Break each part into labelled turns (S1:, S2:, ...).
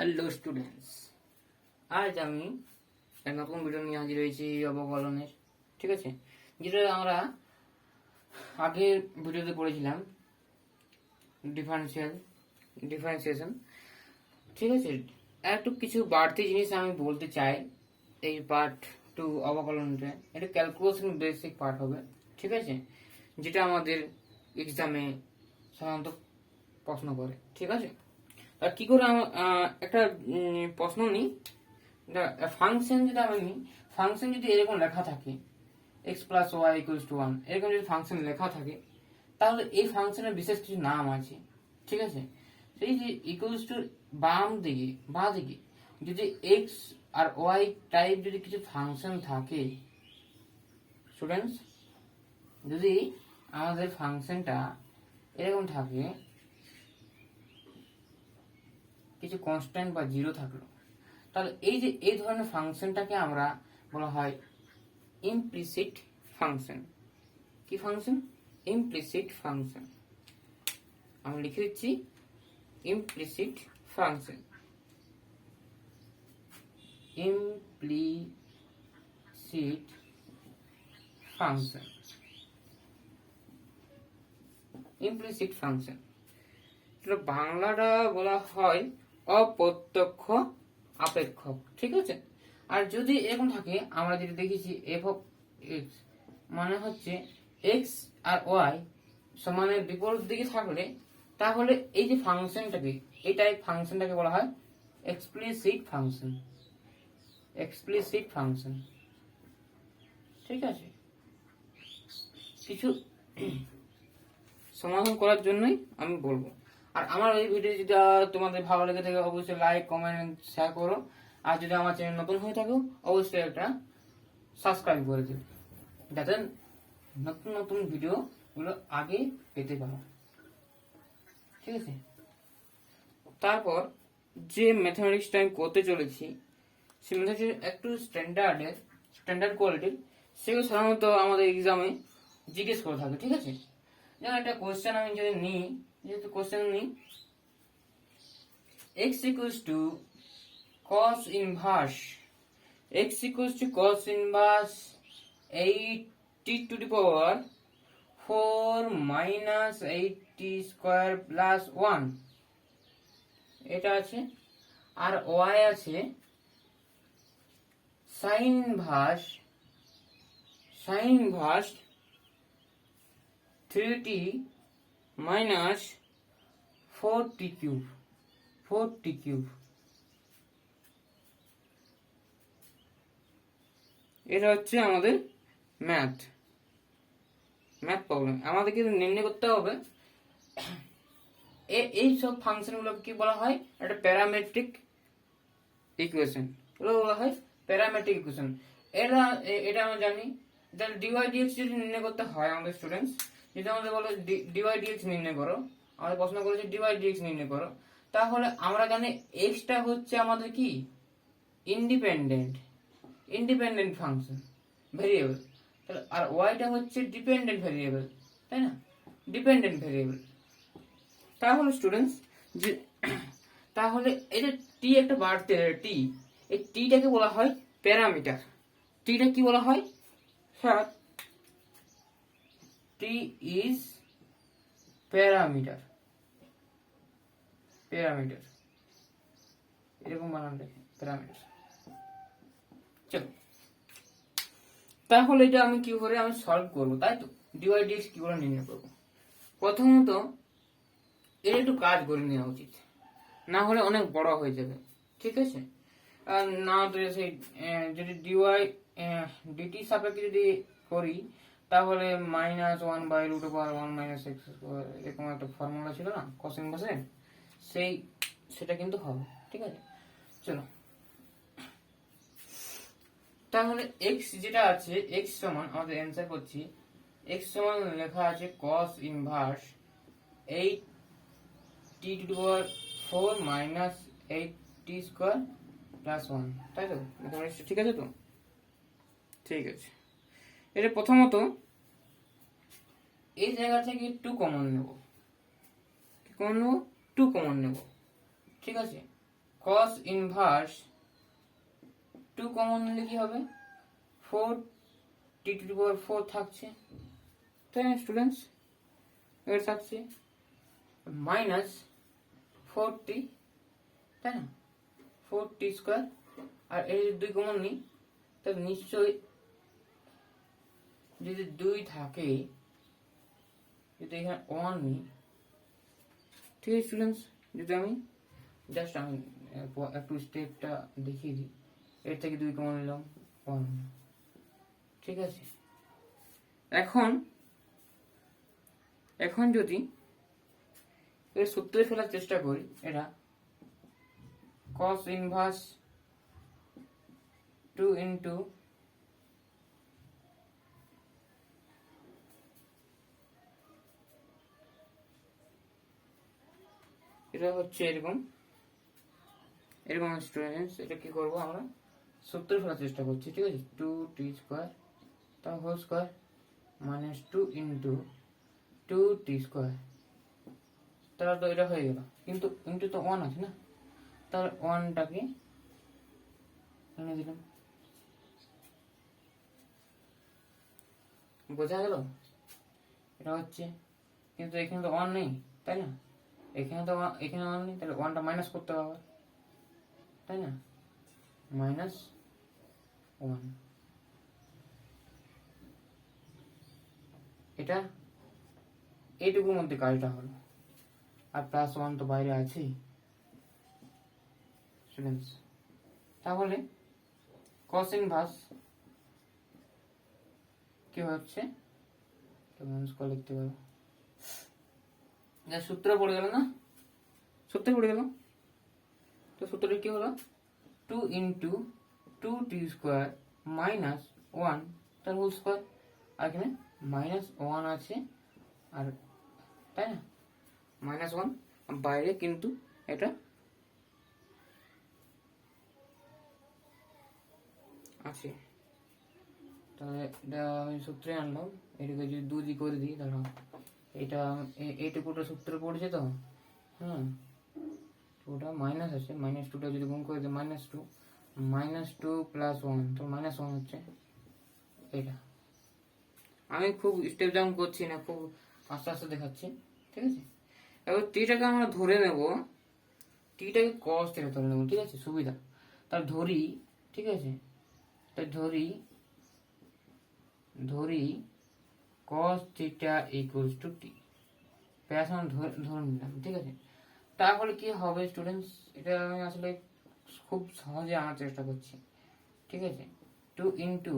S1: Hello students, আজ আমি এক নতুন ভিডিও নিয়ে হাজির হয়েছি অবকলনের। ঠিক আছে, যেটা আমরা আগের ভিডিওতে পড়েছিলাম ডিফারেন্সিয়েশন। ঠিক আছে, একটু কিছু বাড়তি জিনিস আমি বলতে চাই এই পার্ট টু অবকলনটা। এটা ক্যালকুলেশন বেসিক পার্ট হবে। ঠিক আছে, যেটা আমাদের এক্সামে সাধারণত প্রশ্ন করে। ঠিক আছে, কি করে একটা প্রশ্ন নিই, ফাংশন যেটা আমি নিই, ফাংশন যদি এরকম লেখা থাকে x plus y equals to one, এরকম যদি ফাংশন লেখা থাকে, তাহলে এই ফাংশনের বিশেষ কিছু নাম আছে। ঠিক আছে, সেই যে ইকুয়ালস টু বাম দিকে বা দিকে যদি এক্স আর ওয়াই টাইপ যদি কিছু ফাংশন থাকে স্টুডেন্টস, যদি আমাদের ফাংশনটা এরকম থাকে, কিছু কনস্ট্যান্ট বা জিরো থাকলো, তাহলে এই যে এই ধরনের ফাংশনটাকে আমরা বলা হয় ইমপ্লিসিট ফাংশন। কি ফাংশন? Implicit function. আমি লিখে দিচ্ছি implicit function. Implicit function, implicit function, বাংলাটা বলা হয় অপ্রত্যক্ষ আপেক্ষক। ঠিক আছে, আর যদি এরকম থাকে, আমরা যেটা দেখেছি এফ অফ এক্স মানে হচ্ছে এক্স আর ওয়াই সমানের বিপরীত দিকে থাকলে, তাহলে এই যে ফাংশনটাকে, এই টাইপ ফাংশনটাকে বলা হয় এক্সপ্লিসিট ফাংশন। Explicit function. ঠিক আছে, কিছু সমাধান করার জন্যই আমি বলবো। আর আমার এই ভিডিও যদি তোমাদের ভালো লেগে থাকে, অবশ্যই লাইক কমেন্ট শেয়ার করো। আর যদি আমার চ্যানেল নতুন হয়ে থাকো, অবশ্যই একটা সাবস্ক্রাইব করে দিও, যাতে নতুন নতুন ভিডিও গুলো আগে পেতে পারো। ঠিক আছে, তারপর যে ম্যাথমেটিক্সটা আমি করতে চলেছি, সে ম্যাথমেটিক্স একটু স্ট্যান্ডার্ড কোয়ালিটির, সেগুলো সাধারণত আমাদের এক্সামে জিজ্ঞেস করে থাকে। ঠিক আছে, যেমন একটা কোশ্চেন আমি যদি নিই, যেহেতু কোশ্চেন নিই x equals to cos inverse, x equals to cos inverse 80 to the power 4 minus 80 square plus 1, এটা আছে। আর y আছে sin inverse 3t minus 4t cube। এটা হচ্ছে আমাদের ম্যাথ প্রবলেম। আমাদেরকে নির্ণয় করতে হবে এই সব ফাংশনগুলো কি বলা হয়, একটা প্যারামেট্রিক ইকুয়েশন। এগুলো বলা হয় প্যারামেট্রিক ইকুয়েশন। এটা আমরা জানি। তাহলে ডিওয়াই ডিএক্স যদি নির্ণয় করতে হয় আমাদের স্টুডেন্টস, যদি আমাদের বলো ডিওয়াই ডিএক্স নির্ণয় করো, আমাদের প্রশ্ন করেছে ডিওয়াই ডিএক্স নির্ণয় করো, তাহলে আমরা জানি এক্সটা হচ্ছে আমাদের কি ইন্ডিপেন্ডেন্ট ফাংশন ভেরিয়েবল, আর ওয়াইটা হচ্ছে ডিপেন্ডেন্ট ভেরিয়েবল, তাই না? Dependent variable. তাহলে স্টুডেন্টস যে তাহলে এই যে টি একটা বাড়তে টি, এই টিটাকে বলা হয় প্যারামিটার। টিটা কি বলা হয় স্যার? T is parameter. এরকম বানান দেখে প্যারামিটার। চলো, তাহলে এটা আমি কি করে আমি সলভ করবো, তাই তো? ডিওয়াই ডিএক্স কি করে নির্ণয় করবো? প্রথমত এর একটু কাজ করে নেওয়া উচিত, না হলে অনেক বড় হয়ে যাবে। ঠিক আছে, না তো সেই যদি ডিওয়াই ডিটি সাপেক্ষে যদি করি, তাহলে -1/√1 - এরকম একটা ফর্মুলা ছিল না কস ইনভার্সের, সেটা কিন্তু হবে। ঠিক আছে, চলো, তাহলে x যেটা আছে, x সমান আমাদের অ্যান্সার করছি, x সমান লেখা আছে cos inverse 8t to the power 4 minus 8t square plus 1, তাই তো? ঠিক আছে তো? ঠিক আছে, এটা প্রথমত এই জায়গা থেকে 2 কমন নেব। কি কমন নেব? 2 কমন নেব। ঠিক আছে, cos ইনভার্স 2 কমন নিলে কি হবে 4 টি টু দি পাওয়ার 4 থাকছে, তাই না স্টুডেন্টস? এটা থাকছে মাইনাস 4t, তাই না, 4t স্কোয়ার। আর এই যদি 2 কমন নিই তাহলে নিশ্চয়ই যদি 2 থাকে, যদি এখানে 1 নিই, ঠিক আছে স্টুডেন্টস? যদি আমি জাস্ট আমি একটু স্টেপটা দেখিয়ে দিই, এর থেকে 2 কমন নিলাম 1, ঠিক আছে। এখন যদি এর সূত্রে ফেলার চেষ্টা করি, এটা cos ইনভার্স 2 ইন্টু এটা হচ্ছে এরকম স্টুডেন্টস। এটা কি করব আমরা সূত্রে ফেলার চেষ্টা করছি, ঠিক আছে। 2t স্কোয়ার তার whole square minus 2 into 2t square, তাহলে তো এটা হয়ে গেল, কিন্তু ইন্টু তো 1 আছে না, তাহলে 1টাকে এনে দিলাম, বোঝা গেল? এটা হচ্ছে, কিন্তু এখানে তো 1 নেই, তাই না, এখানে 1 নেই, তাহলে 1টা মাইনাস করতে হবে, তাই না, মাইনাস 1। এটা এইটুকুর মধ্যে কাজটা হলো, আর প্লাস 1 তো বাইরে আছেই স্টুডেন্টস। তাহলে cos ইনভার্স কি হচ্ছে, লিখতে পারবো, সূত্র পড়ে গেল না, সূত্রে পড়ে গেল, তো সূত্রটা কি হলো 2 ইন্টু 2t স্কোয়ার মাইনাস 1 তার হোল স্কোয়ার, আর এখানে মাইনাস 1 আছে, আর তাই না, মাইনাস 1 বাইরে, কিন্তু এটা আছে, তাহলে এটা আমি সূত্রে আনলাম। এটাকে যদি 2 দিয়ে করে দিই, দাঁড়াও, এটা এইটুকুটা সূত্রে পড়েছে তো, হ্যাঁ, ওটা মাইনাস আছে, মাইনাস 2টা যদি গুণ করে দিই মাইনাস টু প্লাস 1, তো মাইনাস 1 হচ্ছে এটা। আমি খুব স্টেপ ডাউন করছি না, খুব আস্তে আস্তে দেখাচ্ছি, ঠিক আছে। এবার টিটাকে আমরা ধরে নেব, টিটাকে কস থেকে ধরে নেব, ঠিক আছে, সুবিধা। তার ধরি, ঠিক আছে, তাই ধরি cos থিটা ইকুয়ালস টু টি, প্যাস আমরা ধরে নিলাম, ঠিক আছে। তাহলে কি হবে স্টুডেন্টস, এটা আমি আসলে খুব সহজে আনার চেষ্টা করছি, ঠিক আছে। 2 into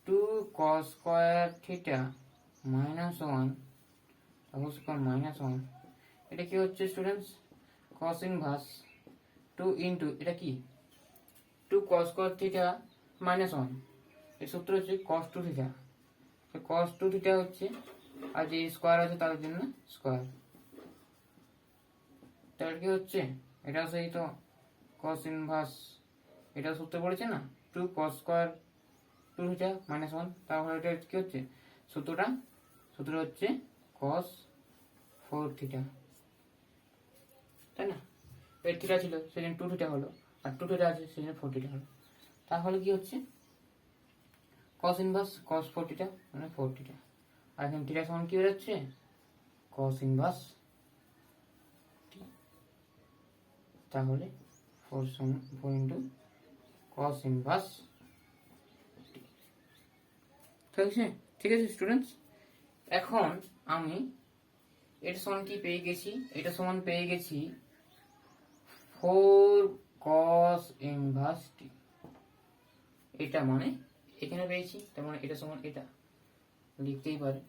S1: 2 cos square theta minus 1 whole square minus 1, এটা কি হচ্ছে স্টুডেন্টস, cos ইনভার্স 2 ইন্টু এটা কি 2 cos স্কোয়ার থিটা মাইনাস 1, এই সূত্র হচ্ছে cos 2 থিটা, cos 2 থিটা হচ্ছে, আর যে স্কোয়ার আছে তার জন্য স্কোয়ার, তাহলে কি হচ্ছে, এটা সেই তো cos ইনভার্স, এটা সূত্রে পড়েছে না 2 cos স্কোয়ার 2 থিটা মাইনাস 1, তাহলে এটা কি হচ্ছে সূত্র হচ্ছে cos 4 থিটা, তাই না। এই থিটা ছিল সেজন্য 2 থিটা হলো, আর 2 থিটা আছে সেজন্য 4 থিটা হলো, তাহলে কি হচ্ছে cos ইনভার্স cos 4 থিটা মানে 4 থিটা, আর এখানে থিটা সমান কি হয়ে যাচ্ছে cos ইনভার্স, তাহলে 4 ইন্টু cos ইনভার্স, ঠিক আছে স্টুডেন্টস। এখন আমি এটা সমান কি পেয়ে গেছি, এটা সমান পেয়ে গেছি 4 cos ইনভার্স টি, এটা মানে এখানে পেয়েছি, তার মানে এটা সমান এটা লিখতেই পারে,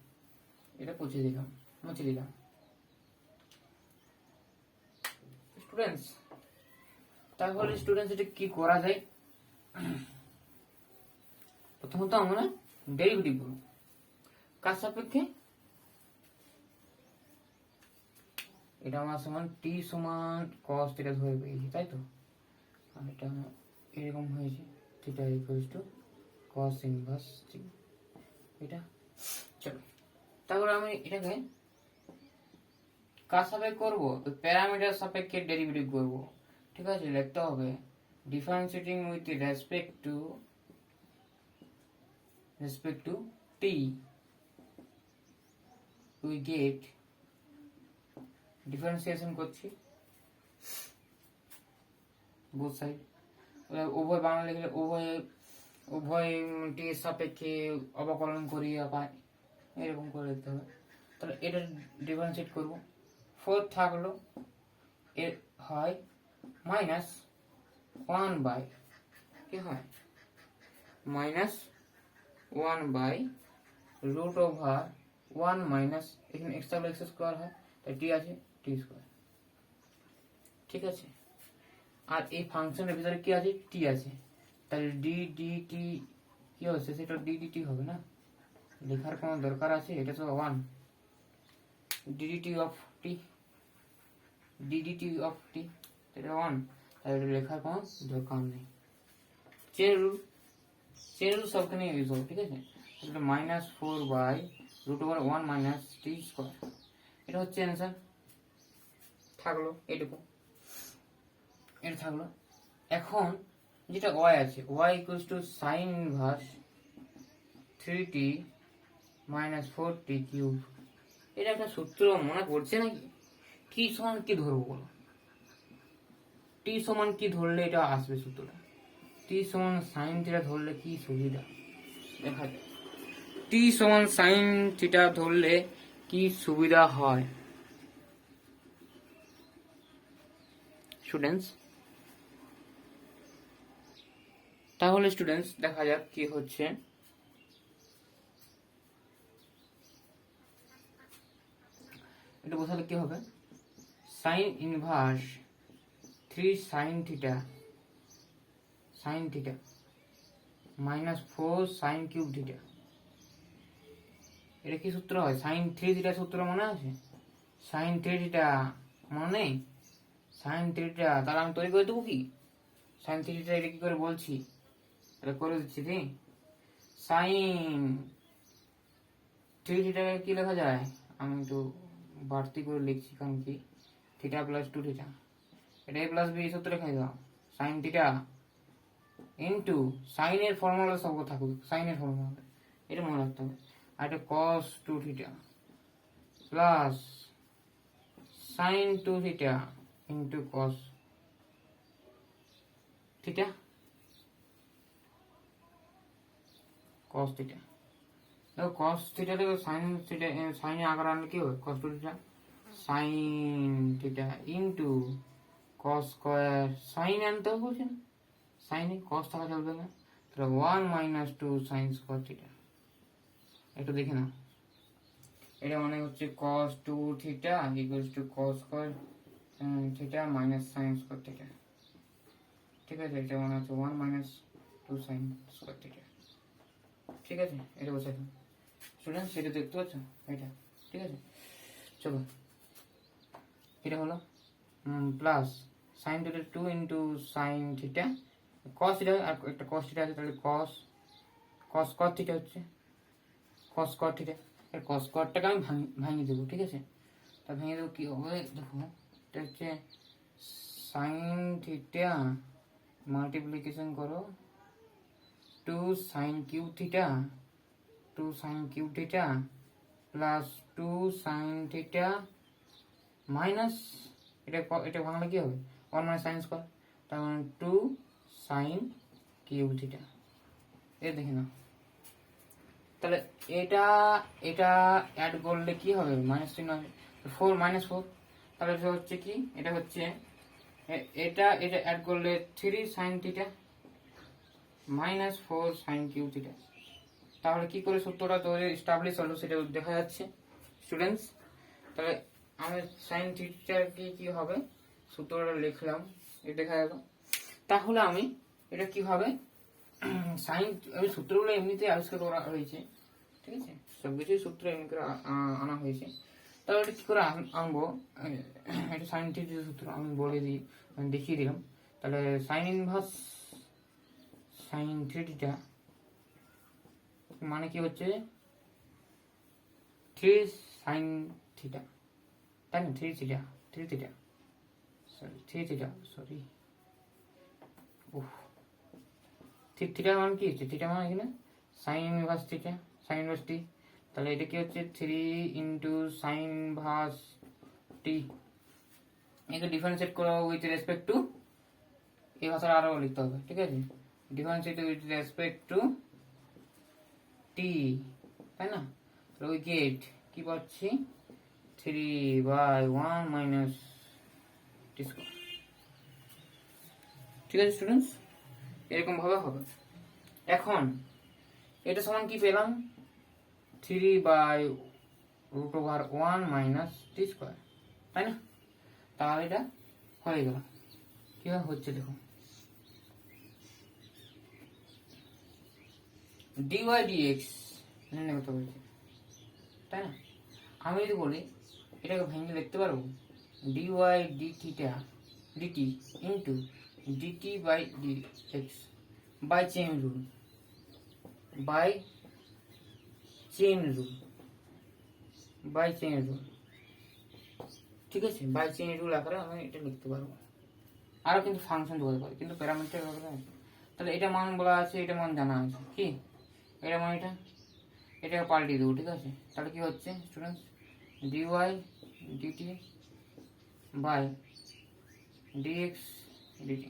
S1: এটা মুছে দিলাম স্টুডেন্টস। তাহলে স্টুডেন্টস এটা কি করা যায়, প্রথমত আমরা ডেরিভেটিভ করব, কার সাপেক্ষে, এটা আমার সমান টি সমান cos থিটা ধরে পেয়েছি, তাই তো, আর এটা এরকম হয়েছে theta equals to cos inverse টি, এটা চলো। তারপরে আমি এটাকে কার সাপেক্ষে করব, প্যারামিটার সাপেক্ষে ডেরিভেটিভ করব, ঠিক আছে, লিখতে হবে differentiating with respect two T we get, differentiation করছি বোথ সাইড, উভয় বাংলা লিখলে উভয় টি এর সাপেক্ষে অবকলন করিয়া পাই, এরকম করে লিখতে হবে। তাহলে এটা ডিফারেন্সিয়েট করব, 4 থাকলো, এর হয় মাইনাস 1 বাই, কি হয় minus 1 by root over 1 minus, এখানে এক্স থাকলে এক্স স্কোয়ার হয়, তাই টি আছে টি স্কোয়ার, ঠিক আছে। আর এই ফাংশনের ভিতরে কি আছে, টি আছে, তাহলে ডি ডি টি কি হচ্ছে, সেটা ডি ডি টি হবে না, লেখার কোনো দরকার আছে, এটা তো 1 DDT of t, DDT of t, এটা 1, তাহলে এটা লেখার কোনো দরকার নেই। চেন রুল সবখানে ইউজ হবে, ঠিক আছে। এটা minus 4 by root over 1 minus t square, এটা হচ্ছে অ্যান্সার, থাকলো এটুকু, এটা থাকলো। এখন যেটা y আছে, y equals to sign inverse 3t minus 4t cube, এটা একটা সূত্র মনে পড়ছে নাকি? টি সমান কি ধরবো বলো, টি সমান কি ধরলে এটা আসবে সূত্রটা, টি সমান সাইন থিটা ধরলে কি সুবিধা, দেখা যায় টি সমান সাইন থিটা ধরলে কি সুবিধা হয় স্টুডেন্টস। তাহলে স্টুডেন্টস দেখা যাক কি হচ্ছে। এটা বসালে কি হবে, sign inverse 3 sine theta minus 4 sine cube theta, এটা কি সূত্র হয়, সাইন 3 থিটা সূত্র মনে আছে, সাইন 3 থিটা মনে নেই, সাইন 3 থিটা, তাহলে আমি তৈরি করে দেবো কি, সাইন 3 থিটা এটা কি করে বলছি, এটা করে দিচ্ছি, কি সাইন 3 থিটাকে কি লেখা যায়, আমি একটু বাড়তি করে লিখছি, কারণ কি থিটা প্লাস 2 থিটা, এটা a প্লাস বি সূত্র লেখা দাও, সাইন থিটা ইন্টু সাইনের ফর্মুলা সব থাকবে, সাইনের ফর্মুলা এটা মনে রাখতে হবে, আর এটা cos 2 theta plus sine 2 theta into cos theta, cos theta, দেখো কস থিটা থেকে সাইন থিটা, সাইনে আকার আনলে কি হবে, cos 2 theta sine theta into cos square, sine আনতে হবে বলছে না, সাইনে কস থাকা চলবে না, তাহলে 1 মাইনাস 2 সাইন স্কয়ার থিটা, একটু দেখে নাও, এটা মানে হচ্ছে cos 2 theta equals to cos square theta minus sine square theta, ঠিক আছে, এটা মানে হচ্ছে 1 মাইনাস 2 সাইন স্কয়ার থিটা, ঠিক আছে, এটা বসে স্টুডেন্ট, সেটা দেখতে পাচ্ছ এটা, ঠিক আছে। চলো এটা হলো plus sine theta 2 into sine theta cos theta, আর একটা cos থিটা আছে, তাহলে cos cos থিটা হচ্ছে cos স্কয়ার থিটা, আর cos স্কয়ারটাকে আমি ভাঙিয়ে দেবো, ঠিক আছে, তা ভেঙে দেবো, কি হবে দেখো, এটা হচ্ছে সাইন থিটা মাল্টিপ্লিকেশন করো 2 sine cube theta plus 2 sine theta minus, এটা বাংলা কি হবে 1 মাইনাস সাইন স্কয়ার, তার মানে 2 সাইন কিউব থিটা, এই দেখে নাও, তাহলে এটা অ্যাড করলে কি হবে, মাইনাস 3 4 মাইনাস 4, তাহলে এটা হচ্ছে কি, এটা হচ্ছে এটা অ্যাড করলে 3 sine theta minus 4 sine cube theta, তাহলে কি করে সূত্রটা তৈরি এস্টাবলিশ হলো সেটা দেখা যাচ্ছে স্টুডেন্টস। তাহলে আমি সাইন থিটার কি হবে সূত্রটা লিখলাম, এটা দেখা গেল। তাহলে আমি এটা কিভাবে সাইন, আমি সূত্রগুলো এমনিতে আবিষ্কার করা হয়েছে, ঠিক আছে, সবকিছুই সূত্র এমনি করে আনা হয়েছে, তাহলে এটা কি করে আনবো, এটা সাইন থিটার সূত্র আমি বলে দিই, আমি দেখিয়ে দিলাম। তাহলে সাইন ইনভার্স সাইন থিটা মানে কি হচ্ছে 3 সাইন থিটা, তাই না, 3 থিটা সরি থিটার মান কি হচ্ছে? থিটা মান এখানে sign inverse theta, sign inverse টি। তাহলে এটা কি হচ্ছে 3 সাইন ইনভার্স টি। একে ডিফারেন্সিয়েট করো উইথ রেসপেক্ট টু, এই ভাষাটা আরো লিখতে হবে, ঠিক আছে? ডিফারেন্সিয়েট উইথ রেসপেক্ট টু টি, তাই না? তাহলে উই গেট কি পাচ্ছি 3/1 মাইনাস টি স্কয়ার। ঠিক আছে স্টুডেন্টস, এরকম ভাবে হবে। এখন এটা সমান কি পেলাম 3/√1 মাইনাস টি স্কয়ার, তাই না? তাহলে এটা হয়ে গেল। কিভাবে হচ্ছে দেখো, dy dx নির্ণয় করতে বলছে, তাই না? আমি যদি বলি এটাকে ভেঙে লিখতে পারবো dy dt into dt by dx by chain rule, by chain rule, by chain rule, ঠিক আছে? বাই চেইন রুল আকারে আমি এটা লিখতে পারবো। আরো কিন্তু ফাংশন বলতে পারি, কিন্তু প্যারামিটার ব্যাপারে। তাহলে এটা মান বলা আছে, এটা মান জানা আছে, কি এটা মান, এটাকে পাল্টিয়ে দেবো, ঠিক আছে? তাহলে কি হচ্ছে students, dy dt by dx dt,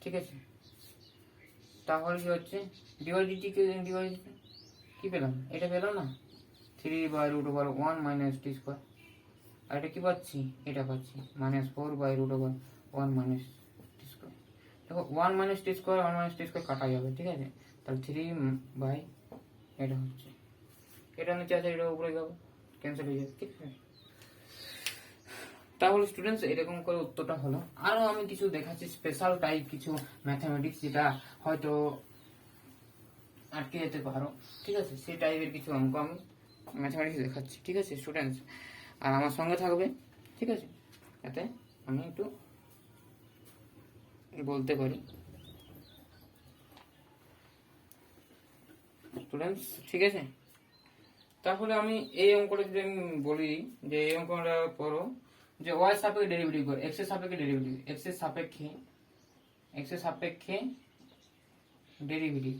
S1: ঠিক আছে? তাহলে কি হচ্ছে dy dt কি পেলাম, এটা পেলাম না 3/√1 মাইনাস টি স্কয়ার। আর এটা কি পাচ্ছি, এটা পাচ্ছি -4/√1 মাইনাস টি স্কয়ার। দেখো 1 মাইনাস টি স্কয়ার 1 মাইনাস টি স্কয়ার কাটা যাবে, ঠিক আছে? তাহলে 3 বাই এটা হচ্ছে, এটা নিচে আছে, এটা উপরে যাবে, ক্যান্সেল হয়ে যাবে, ঠিক আছে? তাহলে স্টুডেন্টস এরকম করে উত্তরটা হলো। আরো আমি কিছু দেখাচ্ছি স্পেশাল টাইপ কিছু ম্যাথমেটিক্স, যেটা হয়তো আটকে যেতে পারো, ঠিক আছে? সেই টাইপের কিছু অঙ্ক আমি ম্যাথমেটিক্স দেখাচ্ছি, ঠিক আছে স্টুডেন্টস? আর আমার সঙ্গে থাকবে, ঠিক আছে? যাতে আমি একটু বলতে পারি স্টুডেন্টস, ঠিক আছে? তাহলে আমি এই অঙ্কটা যদি আমি বলি যে এই অঙ্কটা করো যে ওয়াই সাপেক্ষে ডেরিভেটিভ করো, এক্স এর সাপেক্ষে ডেরিভেটিভ, এক্স এর সাপেক্ষে ডেরিভেটিভ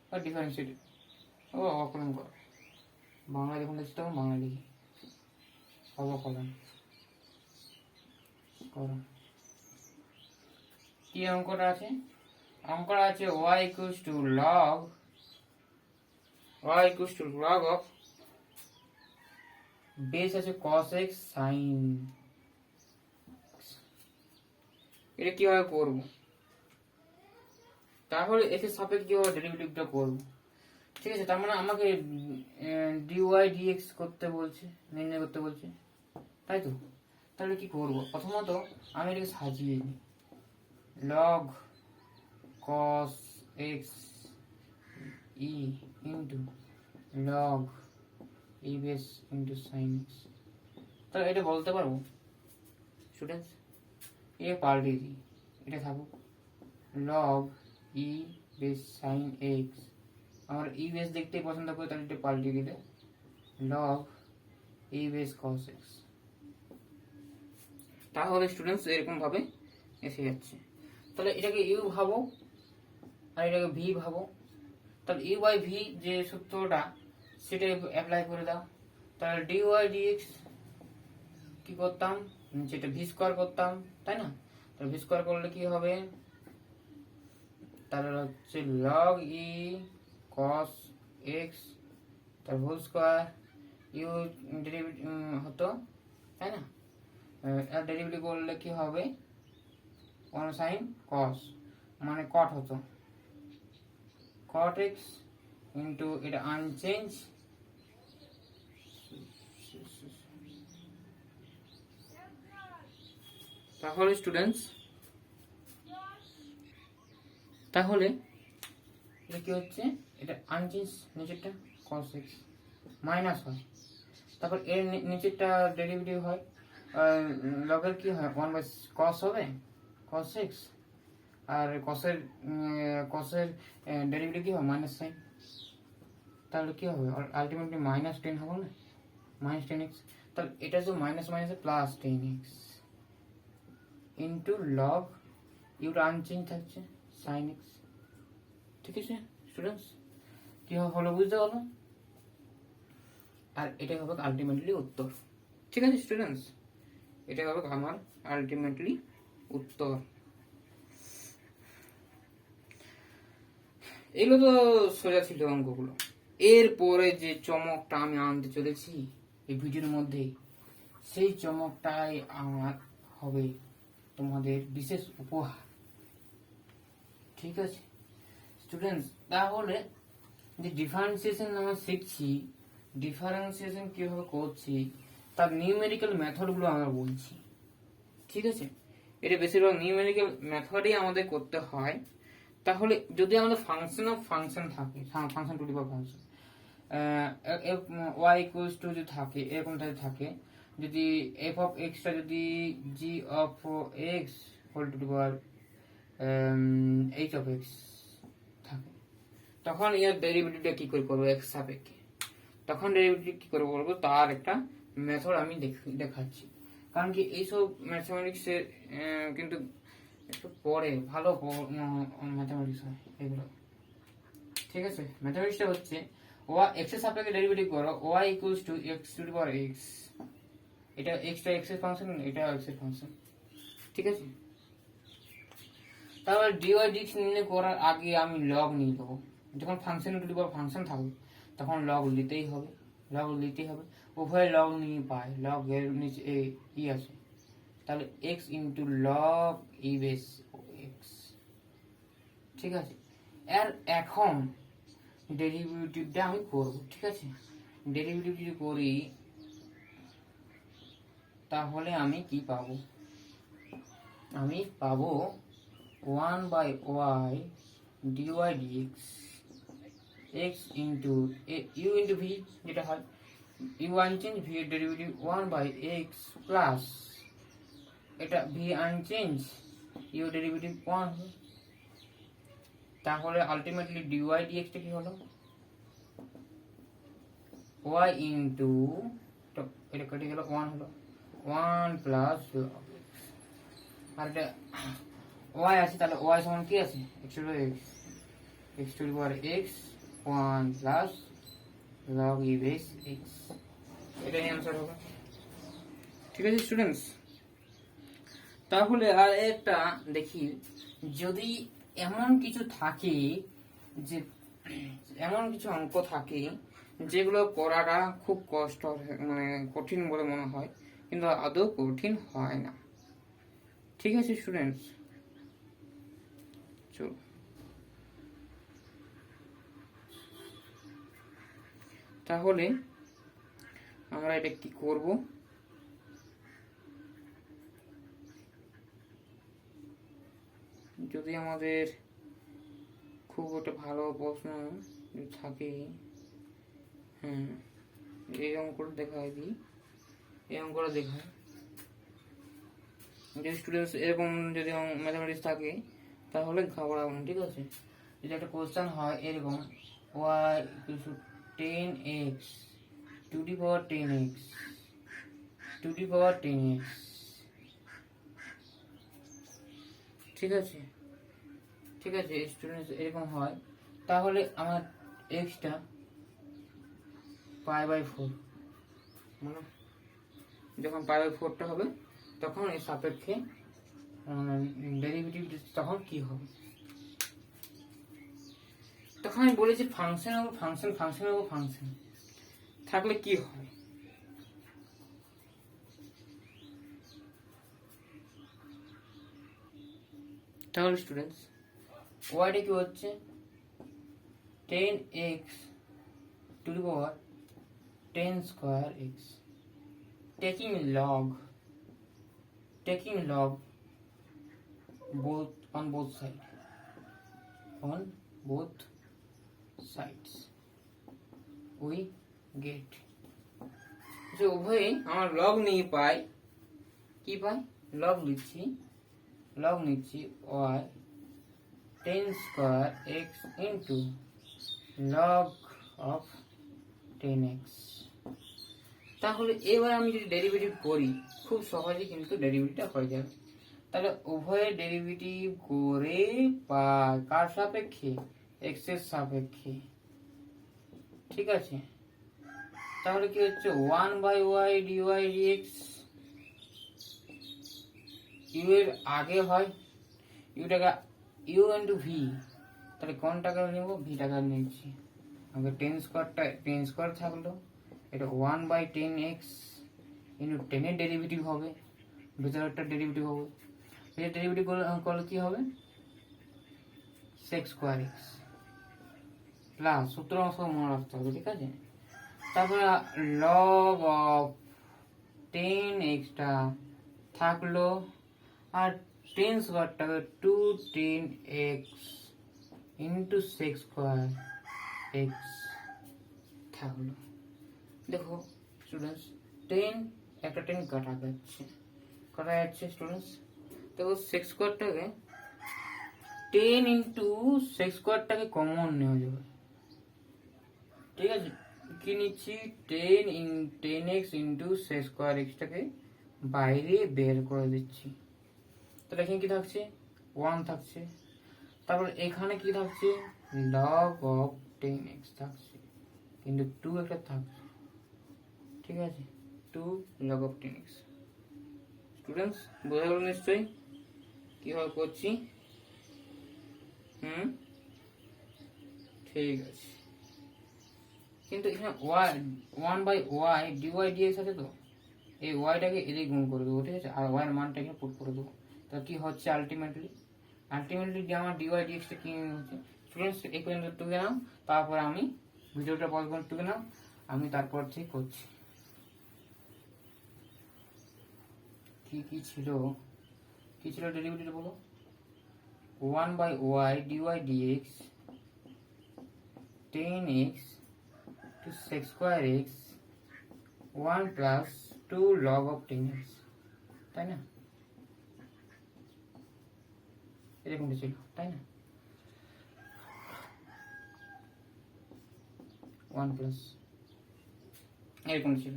S1: বা ডিফারেন্সিয়েট ও অবকলন করো। বাংলা যখন লিখছি তখন বাংলা লিখি, অবকলন করো। কি অঙ্কটা আছে? অঙ্কটা আছে y equals to log of base আছে cos x sin, এটা কিভাবে করব? তাহলে x এর সাপেক্ষে কিভাবে ডেরিভেটিভটা করব, ঠিক আছে? তার মানে আমাকে dy dx করতে বলছে, নির্ণয় করতে বলছে, তাই তো? তাহলে কি করব? প্রথমত আমি এটাকে সাজিয়ে নিই, log cos x e into log e base into sin x। তাহলে এটা বলতে পারবো স্টুডেন্টস, এটা পাল্টে দিই, এটা থাকুক log e base sin x। আমার e বেস দেখতেই পছন্দ করি, তাহলে এটা পাল্টে দিলে log e base cos x। তাহলে স্টুডেন্টস এরকম ভাবে এসে যাচ্ছে। তাহলে এটাকে ইউ ভাবো আর এটাকে ভি ভাবো। তাহলে ইউ বাই ভি যে সূত্রটা সেটা অ্যাপ্লাই করে দাও। তাহলে ডি ওয়াই ডিএক্স কি করতাম, যেটা ভি স্কোয়ার করতাম, তাই না? তাহলে ভি স্কোয়ার করলে কি হবে, তাহলে হচ্ছে লগ ই কস এক্স তার হোল স্কোয়ার, ইউ ডেরিভেটিভ হতো, তাই না? ডেরিভেটিভ করলে কি হবে 1 সাইন কস, মানে কট হতো, cot x ইন্টু এটা আনচেঞ্জ তাহলে স্টুডেন্টস, তাহলে এটা কি হচ্ছে, এটা আনচেঞ্জ, নিচেরটা cos x মাইনাস হয়, তারপর এর নিচেরটা ডেরিভেটিভ হয়, লগের কি হয় 1 বাই cos হবে cos x, আর cosের ডেরিভেটিভ কি হবে মাইনাস সাইন, তাহলে কি হবে আলটিমেটলি -10 হবে না, -10x। তাহলে এটা যে মাইনাস মাইনাসে প্লাস 10x, ইন্টু লগ ইউটা আনচেঞ্জ থাকছে সাইন এক্স। ঠিক আছে স্টুডেন্টস, কি হলো বুঝতে পারলো? আর এটাই হবে আলটিমেটলি উত্তর। ঠিক আছে স্টুডেন্টস, এটাই হবে আমার আলটিমেটলি উত্তর। এগুলো তো সোজা ছিল অঙ্কগুলো। এরপরে যে চমকটা আমি আনতে চলেছি এই ভিডিওর মধ্যে, সেই চমকটাই আমার হবে তোমাদের বিশেষ উপহার। ঠিক আছে স্টুডেন্টস, তাহলে যে ডিফারেন্সিয়েশন আমরা শিখছি, ডিফারেন্সিয়েশন কিভাবে করছি তার নিউমেরিক্যাল মেথডগুলো আমরা বলছি। ঠিক আছে, এটা বেশিরভাগ নিউমেরিক্যাল মেথডই আমাদের করতে হয়। তাহলে যদি আমাদের ফাংশন অফ ফাংশন থাকে, function to the power function y equals to যদি থাকে, এরকম টাইপ থাকে, যদি এফ অফ এক্সটা যদি g of x whole to the power h of x থাকে, তখন এর ডেরিভেটিভটা কি করে করবো এক্স সাপেক্ষে, তখন ডেরিভেটিভ কি করে বলবো তার একটা মেথড আমি দেখাচ্ছি। কারণ কি এইসব ম্যাথমেটিক্সের কিন্তু একটু পরে ভালো ম্যাথমেটিক্স হয় এগুলো। ঠিক আছে, ম্যাথমেটিক্সটা হচ্ছে ওয়াই এক্স এর সাপেক্ষে ডেরিভেটিভ করো y equals to x to the power x, এটা এক্সটা এক্স এর ফাংশন, এটা এক্স এর ফাংশন। ঠিক আছে, তারপর ডিওয়াই ডিএক্স নির্ণয় করার আগে আমি লগ নিয়ে নেবো। যখন function to the power function থাকবে তখন লগ নিতেই হবে, লগ নিতেই হবে। উভয় লগ নিয়ে পায়, লগ এর নিচে ই আছে, তাহলে এক্স ইন্টু লগ ই বেস এক্স। ঠিক আছে, এর এখন ডেরিভেটিভটা আমি করব। ঠিক আছে, ডেরিভেটিভ যদি করি তাহলে আমি কি পাবো, আমি পাবো 1/y dy dx x into u into v, যেটা হয় u আনচেঞ্জ, v এর ডেরিভেটিভ 1/x প্লাস এটা v আনচেঞ্জ, u ডেরিভেটিভ 1। তাহলে আলটিমেটলি dy dx টা কি হলো y ইন্টু, এটা কেটে গেল 1 হলো 1 প্লাস, আর এটা y আছে, তাহলে y সমান কি আছে x to x, x to the power x 1 plus log e base x, এটাই অ্যান্সার হবে। ঠিক আছে স্টুডেন্টস, তাহলে আর একটা দেখি, যদি এমন কিছু থাকে যে এমন কিছু অঙ্ক থাকে যেগুলো করাটা খুব কষ্ট, মানে কঠিন বলে মনে হয়, কিন্তু আদৌ কঠিন হয় না। ঠিক আছে স্টুডেন্টস, চলো তাহলে আমরা এটা কি করব, যদি আমাদের খুব একটা ভালো প্রশ্ন থাকে, হ্যাঁ এই অঙ্কটা দেখায় দিই, এই অঙ্কটা দেখায়, যদি স্টুডেন্টস এরকম যদি ম্যাথামেটিক্স থাকে তাহলে ঘাবড়াবো না। ঠিক আছে, যদি একটা কোশ্চেন হয় এরকম y equal to 10x two the power 10x two the power 10x, ঠিক আছে, ঠিক আছে স্টুডেন্টস এরকম হয়, তাহলে আমার এক্সটা π/4, মানে যখন π/4টা হবে তখন এর সাপেক্ষে ডেরিভেটিভ তখন কি হবে, তখন আমি বলেছি ফাংশন হবে ফাংশন, ফাংশন হবে ফাংশন থাকলে কি হবে, তাহলে স্টুডেন্টস ওয়াইটা কি হচ্ছে 10x two the power 10 square x, taking log both on both sides we get, যে উভয়ে আমার লগ নিয়ে পাই, কি পাই লগ নিচ্ছি y 10 square x into log of 10x। তাহলে এবার আমি যদি ডেরিভেটিভ করি খুব সহজে কিন্তু ডেরিভেটিভটা হয়ে যাবে। তাহলে উভয়ের ডেরিভেটিভ করে পাই কার সাপেক্ষে, এক্স এর সাপেক্ষে। ঠিক আছে, তাহলে কি হচ্ছে 1/y dy dx ইউ এর আগে হয় ইউটাকে ইউ ইন্টু ভি, তাহলে কোনটাকে নেব, ভিটাকে নিচ্ছি। আগে টেন স্কোয়ার থাকলো, এটা 1/10x ইন্টু 10 এর ডেরিভেটিভ হবে, ভিতরেরটা ডেরিভেটিভ হবে, এর ডেরিভেটিভ করলে কি হবে, sec স্কোয়ার এক্স প্লাস, সূত্র অংশ মনে রাখতে হবে। ঠিক আছে, তারপরে লগ অফ 10x টা থাকলো, আর 10 স্কোয়ারটাকে 210x into sec square x থাকলো। দেখো স্টুডেন্টস, 10 একটা 10 কাটা যাচ্ছে স্টুডেন্টস। দেখো sec স্কোয়ারটাকে 10 ইন্টু sec স্কোয়ারটাকে কমন নেওয়া যাবে। ঠিক আছে, কি নিচ্ছি, 10x ইন্টু sec স্কোয়ার এক্সটাকে বাইরে বের করে দিচ্ছি। তাহলে এখানে কি থাকছে, 1 থাকছে। তারপর এখানে কি থাকছে, log অফ 10x থাকছে, কিন্তু 2 একটা থাকছে। ঠিক আছে, 2 log অফ 10x। স্টুডেন্টস বোঝা গেল নিশ্চয়ই কিভাবে করছি। ঠিক আছে, কিন্তু এখানে1/y dy dx আছে, তো এই ওয়াইটাকে এদিকে গুণ করে দেবো। ঠিক আছে, আর ওয়াই এর মানটা এখানে পুট করে দেবো। তা কি হচ্ছে আলটিমেটলি যে আমার ডিওয়াই ডিএক্সটা কি হচ্ছে। স্টুডেন্টস এই পর্যন্ত টুকে নাও, তারপর আমি ভিডিওটা পজ করে টুকে নাও, আমি তারপর ঠিক করছি। কি ছিল ডেরিভেটিভ বলো, 1/y dy dx 10x to sec square x 1 plus 2 log of 10x, তাই না, এরকমটা ছিল, তাই না, 1 প্লাস এরকমটা ছিল।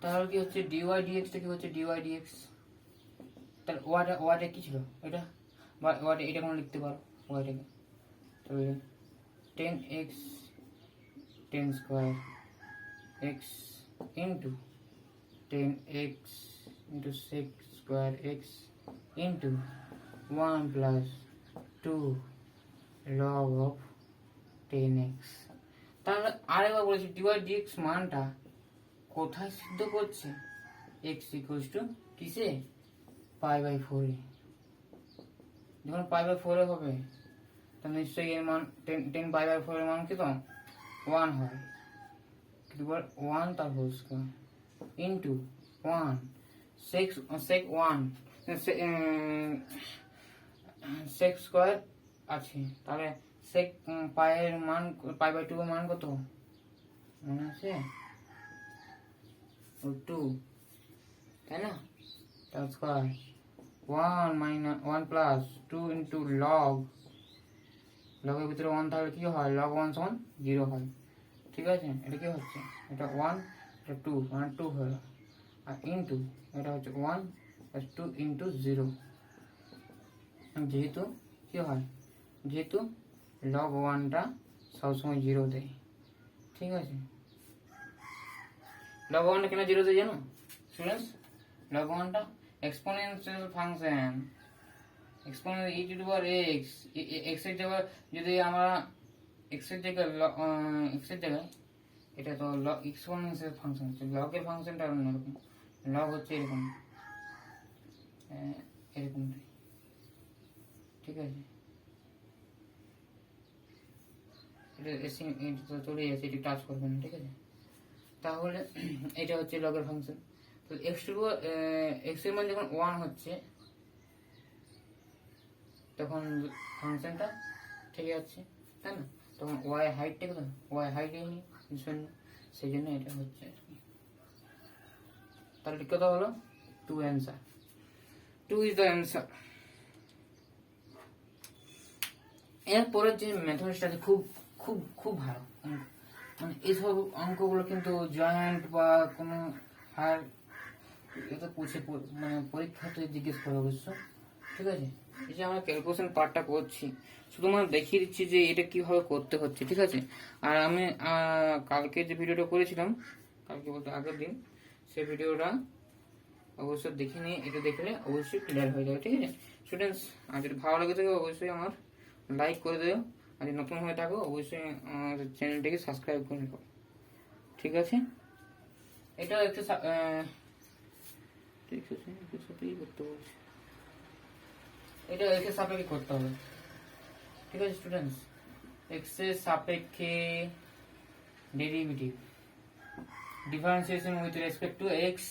S1: তাহলে কি হচ্ছে dy dx টা কি হচ্ছে dy dx, তাহলে ওয়াইটা কি ছিল, এটা বা ওয়াইটা এটা কোনো লিখতে পারো ওয়াইটাকে। তাহলে 10x 10 square x into 10x into sec square x into 1 plus 2 log of 10x। তাহলে আরেকবার বলেছি dy dx মানটা কোথায় সিদ্ধ করছে, x equals to কিসে, π/4 এ। যখন π/4 এ হবে তাহলে নিশ্চয়ই এর মান 10 π/4 এর মান কি তো 1 হয়, কিন্তু 1 তার whole square into 1 sec 1 sec square আছে, তাহলে sec পায়ের মান π/2 এর মান কত মনে আছে, 2, তাই না, তার স্কয়ার 1 প্লাস 2 ইন্টু লগ এর ভিতরে 1 থাকলে কি হয়, log 1 সমান 0 হয়। ঠিক আছে, এটা কি হচ্ছে, এটা 1 এটা 2 মানে 2 হলো, আর ইন্টু এটা হচ্ছে 1 প্লাস 2 ইন্টু 0, যেহেতু কি হয়, যেহেতু log 1টা সবসময় 0 দেয়। ঠিক আছে, log 1টা কেন 0 দেয় জানো স্টুডেন্টস, log 1টা exponential function, exponent e to the power x, x এর জায়গায় যদি আমরা x এর জায়গায় এটা তো এক্সপোনেনশিয়াল ফাংশন হচ্ছে, log এর ফাংশনটা অন্যরকম, log হচ্ছে এরকম এরকমটাই। ঠিক আছে, এটা তো চলে যাচ্ছে, এটা টাচ করবে না। ঠিক আছে, তাহলে এটা হচ্ছে log এর ফাংশন। তো x এর মান যখন 1 হচ্ছে তখন ফাংশনটা ঠিক আছে, তাই না, তখন y হাইটটা কত, y হাইট এই শূন্য, সেই জন্য এটা হচ্ছে আর কি। তাহলে কত হলো 2 অ্যান্সার, 2 ইজ দ্য অ্যান্সার। এরপরের যে মেথডটা খুব খুব খুব ভালো, মানে এইসব অঙ্কগুলো কিন্তু জয়েন্ট বা কোনো হার এটা মানে পরীক্ষাতে জিজ্ঞেস করে অবশ্য, ঠিক আছে, এই যে আমরা ক্যালকুলেশন পার্টটা করছি শুধুমাত্র দেখিয়ে দিচ্ছি যে এটা কিভাবে করতে হচ্ছে, ঠিক আছে। আর আমি কালকে যে ভিডিওটা করেছিলাম, কালকে বলতে আগের দিন, সেই ভিডিওটা অবশ্যই দেখে নিয়ে এটা দেখলে অবশ্যই ক্লিয়ার হয়ে যাবে, ঠিক আছে স্টুডেন্টস। আর যদি ভালো লাগে থাকে অবশ্যই আমার লাইক করে দেও, আর যদি নতুন হয়ে থাকো অবশ্যই আমার চ্যানেলটাকে সাবস্ক্রাইব করে নেবো, ঠিক আছে। এটা একটু ঠিক আছে, একটু সাথেই করতে বলছি, এটা এক্সের সাপেক্ষে করতে হবে, ঠিক আছে স্টুডেন্টস। এক্সের সাপেক্ষে derivative, differentiation with respect to x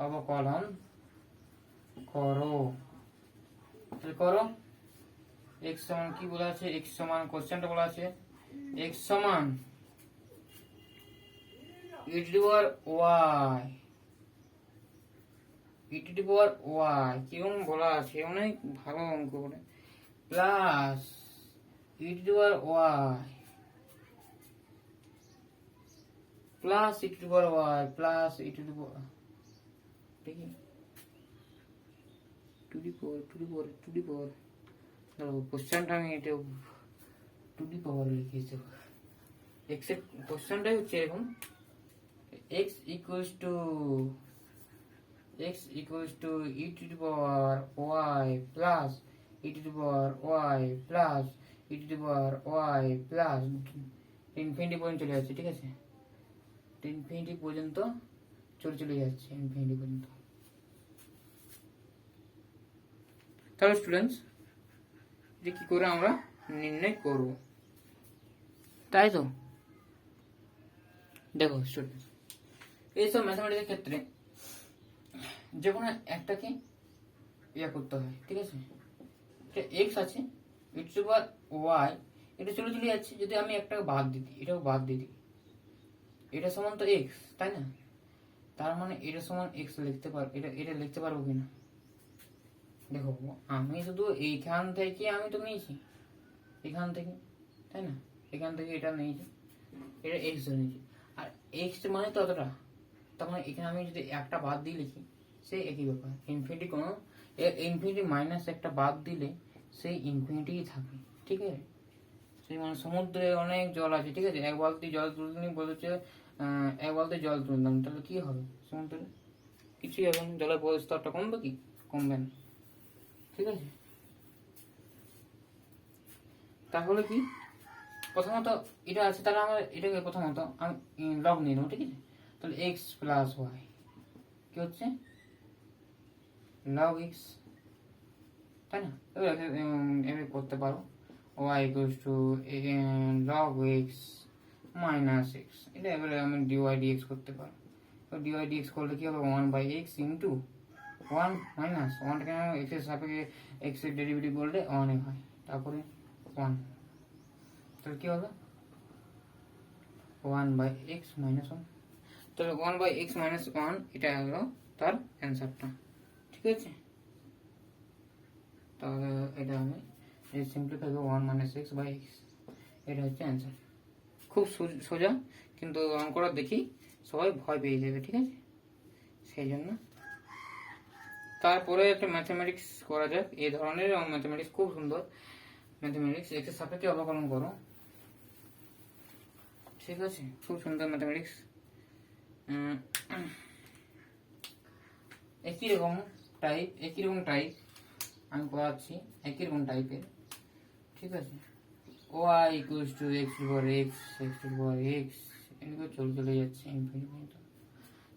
S1: অবকলন করো, তাহলে করো। এক্স সমান কি বলা আছে, এক্স সমান কোশ্চেনটা বলা আছে এক্স সমান e to the power y, e to the power y কিরকম বলা আছে অনেক ভালো অঙ্ক করে, plus e to the power y plus e to the power y plus e to the power, দেখি to the power to the power to the power, দেখো কোশ্চেনটা আমি এটা টু দি পাওয়ার লিখেছি। এক্স এর কোশ্চেনটাই হচ্ছে এরকম, x equals to e to the power y plus e to the power y plus e to the power y plus infinity পর্যন্ত চলে যাচ্ছে, ঠিক আছে, ইনফিনিটি পর্যন্ত চলে যাচ্ছে ইনফিনিটি পর্যন্ত। তাহলে স্টুডেন্টস যে কি করে আমরা নির্ণয় করব, তাই তো। দেখো স্টুডেন্টস, এইসব ম্যাথমেটিক্সের ক্ষেত্রে যে কোনো একটাকে ইয়া করতে হয়, ঠিক আছে। এটা এক্স আছে, ইটস ওভার ওয়াই, এটা চলে যাচ্ছে, যদি আমি একটা বাদ দিই, এটাও বাদ দিই, এটা সমান তো এক্স, তাই না, তার মানে এটা সমান এক্স লিখতে পারবো, এটা লিখতে পারবো কিনা দেখো। আমি শুধু এইখান থেকে আমি তো নিয়েছি, এখান থেকে, তাই না, এখান থেকে এটা নিয়েছি, এটা এক্স ধরে নিয়েছি, আর এক্স মানে তো অতটা, তখন এখানে আমি যদি একটা বাদ দিয়ে লিখি সেই একই ব্যাপার, ইনফিনিটি কোনো ইনফিনিটি মাইনাস একটা বাদ দিলে সেই ইনফিনিটিই থাকে, ঠিক আছে। সেই মানে সমুদ্রে অনেক জল আছে, ঠিক আছে, এক বালতি জল তুলতে বলেছে, এক বালতি জল তুললাম, তাহলে কি হবে সমুদ্রে, কিছুই হবে না, জলের স্তরটা কমবে কি, কমবে না, ঠিক আছে। তাহলে কি প্রথমত এটা আছে, তাহলে আমরা এটাকে প্রথমত আমি লগ নিয়ে নেবো, ঠিক আছে। তাহলে এক্স প্লাস ওয়াই কি হচ্ছে লগ এক্স, তাই না, এভাবে করতে পারো, y equals to log x minus x, এটা এবারে আমি ডিওয়াই ডিএক্স করতে পারো। তো ডিওয়াই ডিএক্স করলে কি হবে, one by x into one minus ওয়ানটাকে এক্স এর সাপেক্ষে এক্স এর ডেরিভেটিভ বললে ওয়ানই হয়, তারপরে ওয়ান, তাহলে কি হবে one by x minus one, তাহলে one by x minus one এটা হলো তার অ্যান্সারটা, ঠিক আছে। তাহলে এটা আমি সিম্পলিফাই করবো, one minus x by x, এটা হচ্ছে অ্যান্সার। খুব সোজা, কিন্তু অঙ্কটা দেখি সবাই ভয় পেয়ে যাবে, ঠিক আছে, সেই জন্য। তারপরে একটা ম্যাথমেটিক্স করা যাক, এই ধরনের ম্যাথমেটিক্স খুব সুন্দর ম্যাথমেটিক্স, এক্সের সাপেক্ষে অবকলন করো, ঠিক আছে, খুব সুন্দর ম্যাথমেটিক্স। একই রকম টাইপ আমি করাচ্ছি, একই রকম টাইপের, ঠিক আছে। Y equals to x over x, x over x, এগুলো চলে যাচ্ছে ইনফিনিটি পর্যন্ত।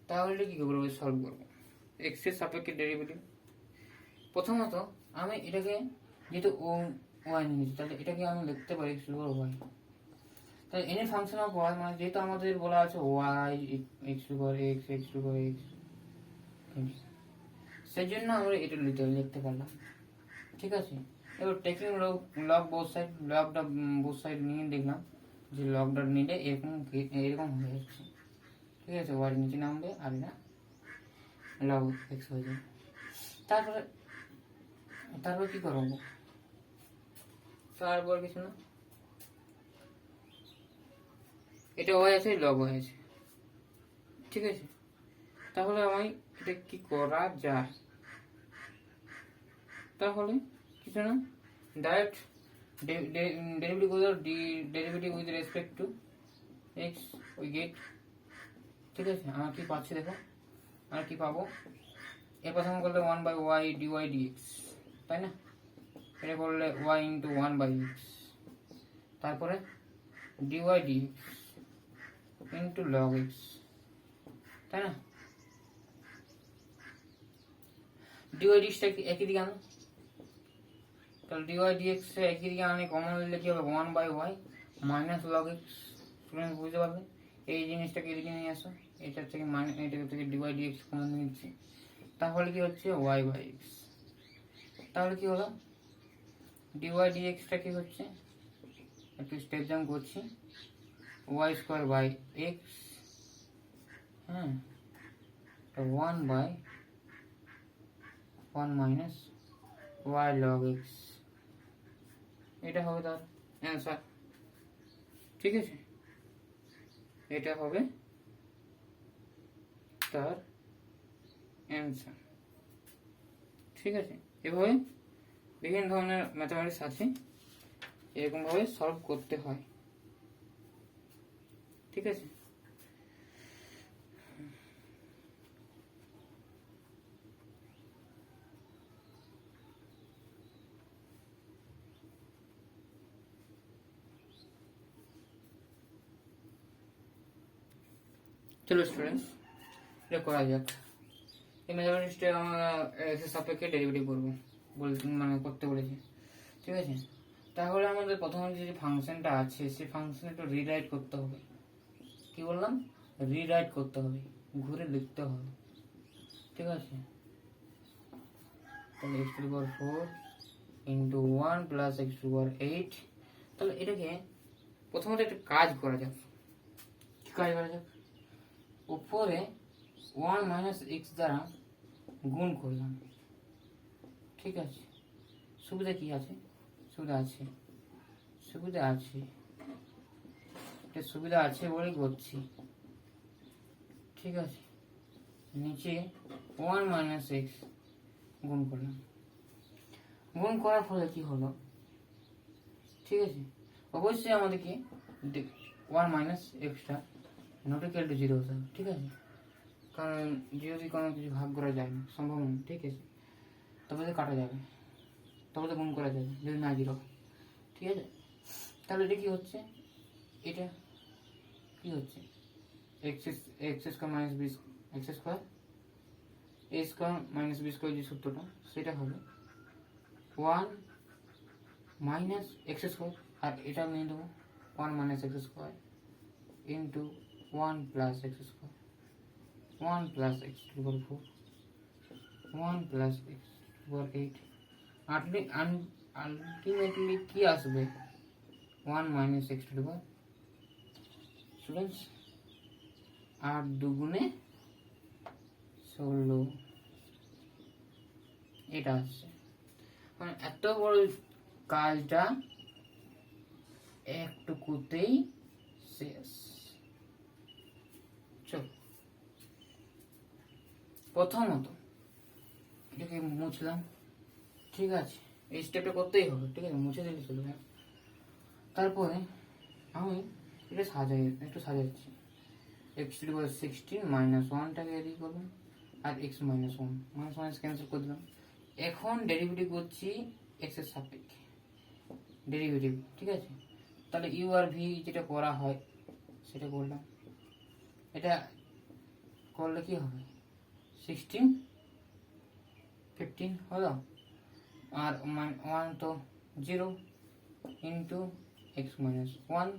S1: তাহলে কি করবো, সলভ করবো এক্স এর সাপেক্ষে ডেরিভেটিভ। প্রথমত আমি এটাকে যেহেতু ওয়াই নিয়েছি, তাহলে এটাকে আমি লিখতে পারি এক্স ওভার ওয়াই, তাহলে এন এর ফাংশন অফ ওয়াই, মানে যেহেতু আমাদের বলা আছে y x over x, x over x, সেই জন্য আমরা এটা লিখতে পারলাম, ঠিক আছে। এবার টেকিং লগ বোথ সাইড নিয়ে দেখলাম যে লগটা নিলে এরকম হয়ে যাচ্ছে, ঠিক আছে, ওয়াই নিচে নামবে আর এটা লগ এক্স হয়ে যাবে। তারপরে কি করবো, তারপর কিছু না, এটা ওয়াই আছে লগ ওয়াই আছে, ঠিক আছে। তাহলে আমি এটা কি করা যায়? তাহলে কিছু না, ডাইরেক্ট ডেরিভেটিভ করলে derivative with respect to x we get. ঠিক আছে, আমরা কি পাচ্ছি দেখো, আর কি পাবো, এর প্রথমে করলে 1/y dy dx, তাই না? এটা করলে y ইন্টু 1/x, তারপরে dy dx into log x, তাই না? dy dx টা একই দিকে আনো, তাহলে dy dx একই দিকে আনে, কমন নিলে কি হবে 1/y minus log x। Student বুঝতে পারবে, এই জিনিসটাকে এদিকে নিয়ে আসো, এটা থেকে এটা থেকে dy dx কমন নিচ্ছি, তাহলে কি হচ্ছে y/x। তাহলে কি হলো, dy dx টা কি হচ্ছে, একটু স্টেপ জাম্প করছি, y স্কয়ার বাই x, হ্যাঁ, 1/1 মাইনাস y log x, এটা হবে তার অ্যান্সার। ঠিক আছে, এটা হবে তার অ্যান্সার। ঠিক আছে, এভাবে বিভিন্ন ধরনের ম্যাথমেটিক্স আছে, এরকম ভাবে সলভ করতে হয়। ঠিক আছে, চলো স্টুডেন্টস, এটা করা যাক। এই ম্যাথমেটিক্সটা আমরা এক্সের সাপেক্ষে ডেরিভেটিভ করবো মানে করতে বলেছি। ঠিক আছে, তাহলে আমাদের প্রথমে যে ফাংশনটা আছে সেই ফাংশনটা একটু রিরাইট করতে হবে। কি বললাম, রিরাইট করতে হবে, ঘুরে লিখতে হবে। ঠিক আছে, তাহলে x⁴ ইন্টু 1 প্লাস x⁴8। তাহলে এটাকে প্রথমত একটা কাজ করা যাক। কি কাজ করা যাক, উপরে 1 মাইনাস এক্স দ্বারা গুণ করলাম। ঠিক আছে, সুবিধা কি আছে, সুবিধা আছে, সুবিধা আছে, এটা সুবিধা আছে বলেই করছি। ঠিক আছে, নিচে 1 মাইনাস এক্স গুণ করলাম, গুণ করার ফলে কি হলো, ঠিক আছে, অবশ্যই আমাদেরকে 1 minus extra not equal to 0 হতে হবে। ঠিক আছে, কারণ যদি কোনো কিছু ভাগ করা যায় না, সম্ভব না। ঠিক আছে, তবে তো কাটা যাবে, তবে তো গুণ করা যাবে, যদি না 0। ঠিক আছে, তাহলে এটা কি হচ্ছে, এটা কি হচ্ছে, x square minus b x square a square minus b square যে সূত্রটা, সেটা হবে 1 মাইনাস এক্স স্কোয়ার, আর এটা নিয়ে দেবো 1 minus x square into 1 plus x square, 1 plus x to power 4, 1 plus x to power 8। Ultimately কি আসবে, 1 minus x to power, students, 8 দুগুণে 16, এটা আসছে। মানে এত বড় কাজটা একটুকুতেই শেষ। চল, প্রথমত এটাকে মুছলাম। ঠিক আছে, এই স্টেপটা করতেই হবে। ঠিক আছে, মুছে দিলে চলবে। তারপরে আমি এটা একটু সাজাচ্ছি, x⁴16 মাইনাস 1টাকে এদিকে করলাম, আর x minus 1 minus minus cancel করে দিলাম। এখন ডেরিভেটিভ করছি x এর সাপেক্ষে ডেরিভেটিভ। ঠিক আছে, তাহলে ইউ আর ভি যেটা করা হয় সেটা করলাম। এটা করলে কি হবে, 16 15 হলো, আর 1 তো 0 ইন্টু এক্স মাইনাস 1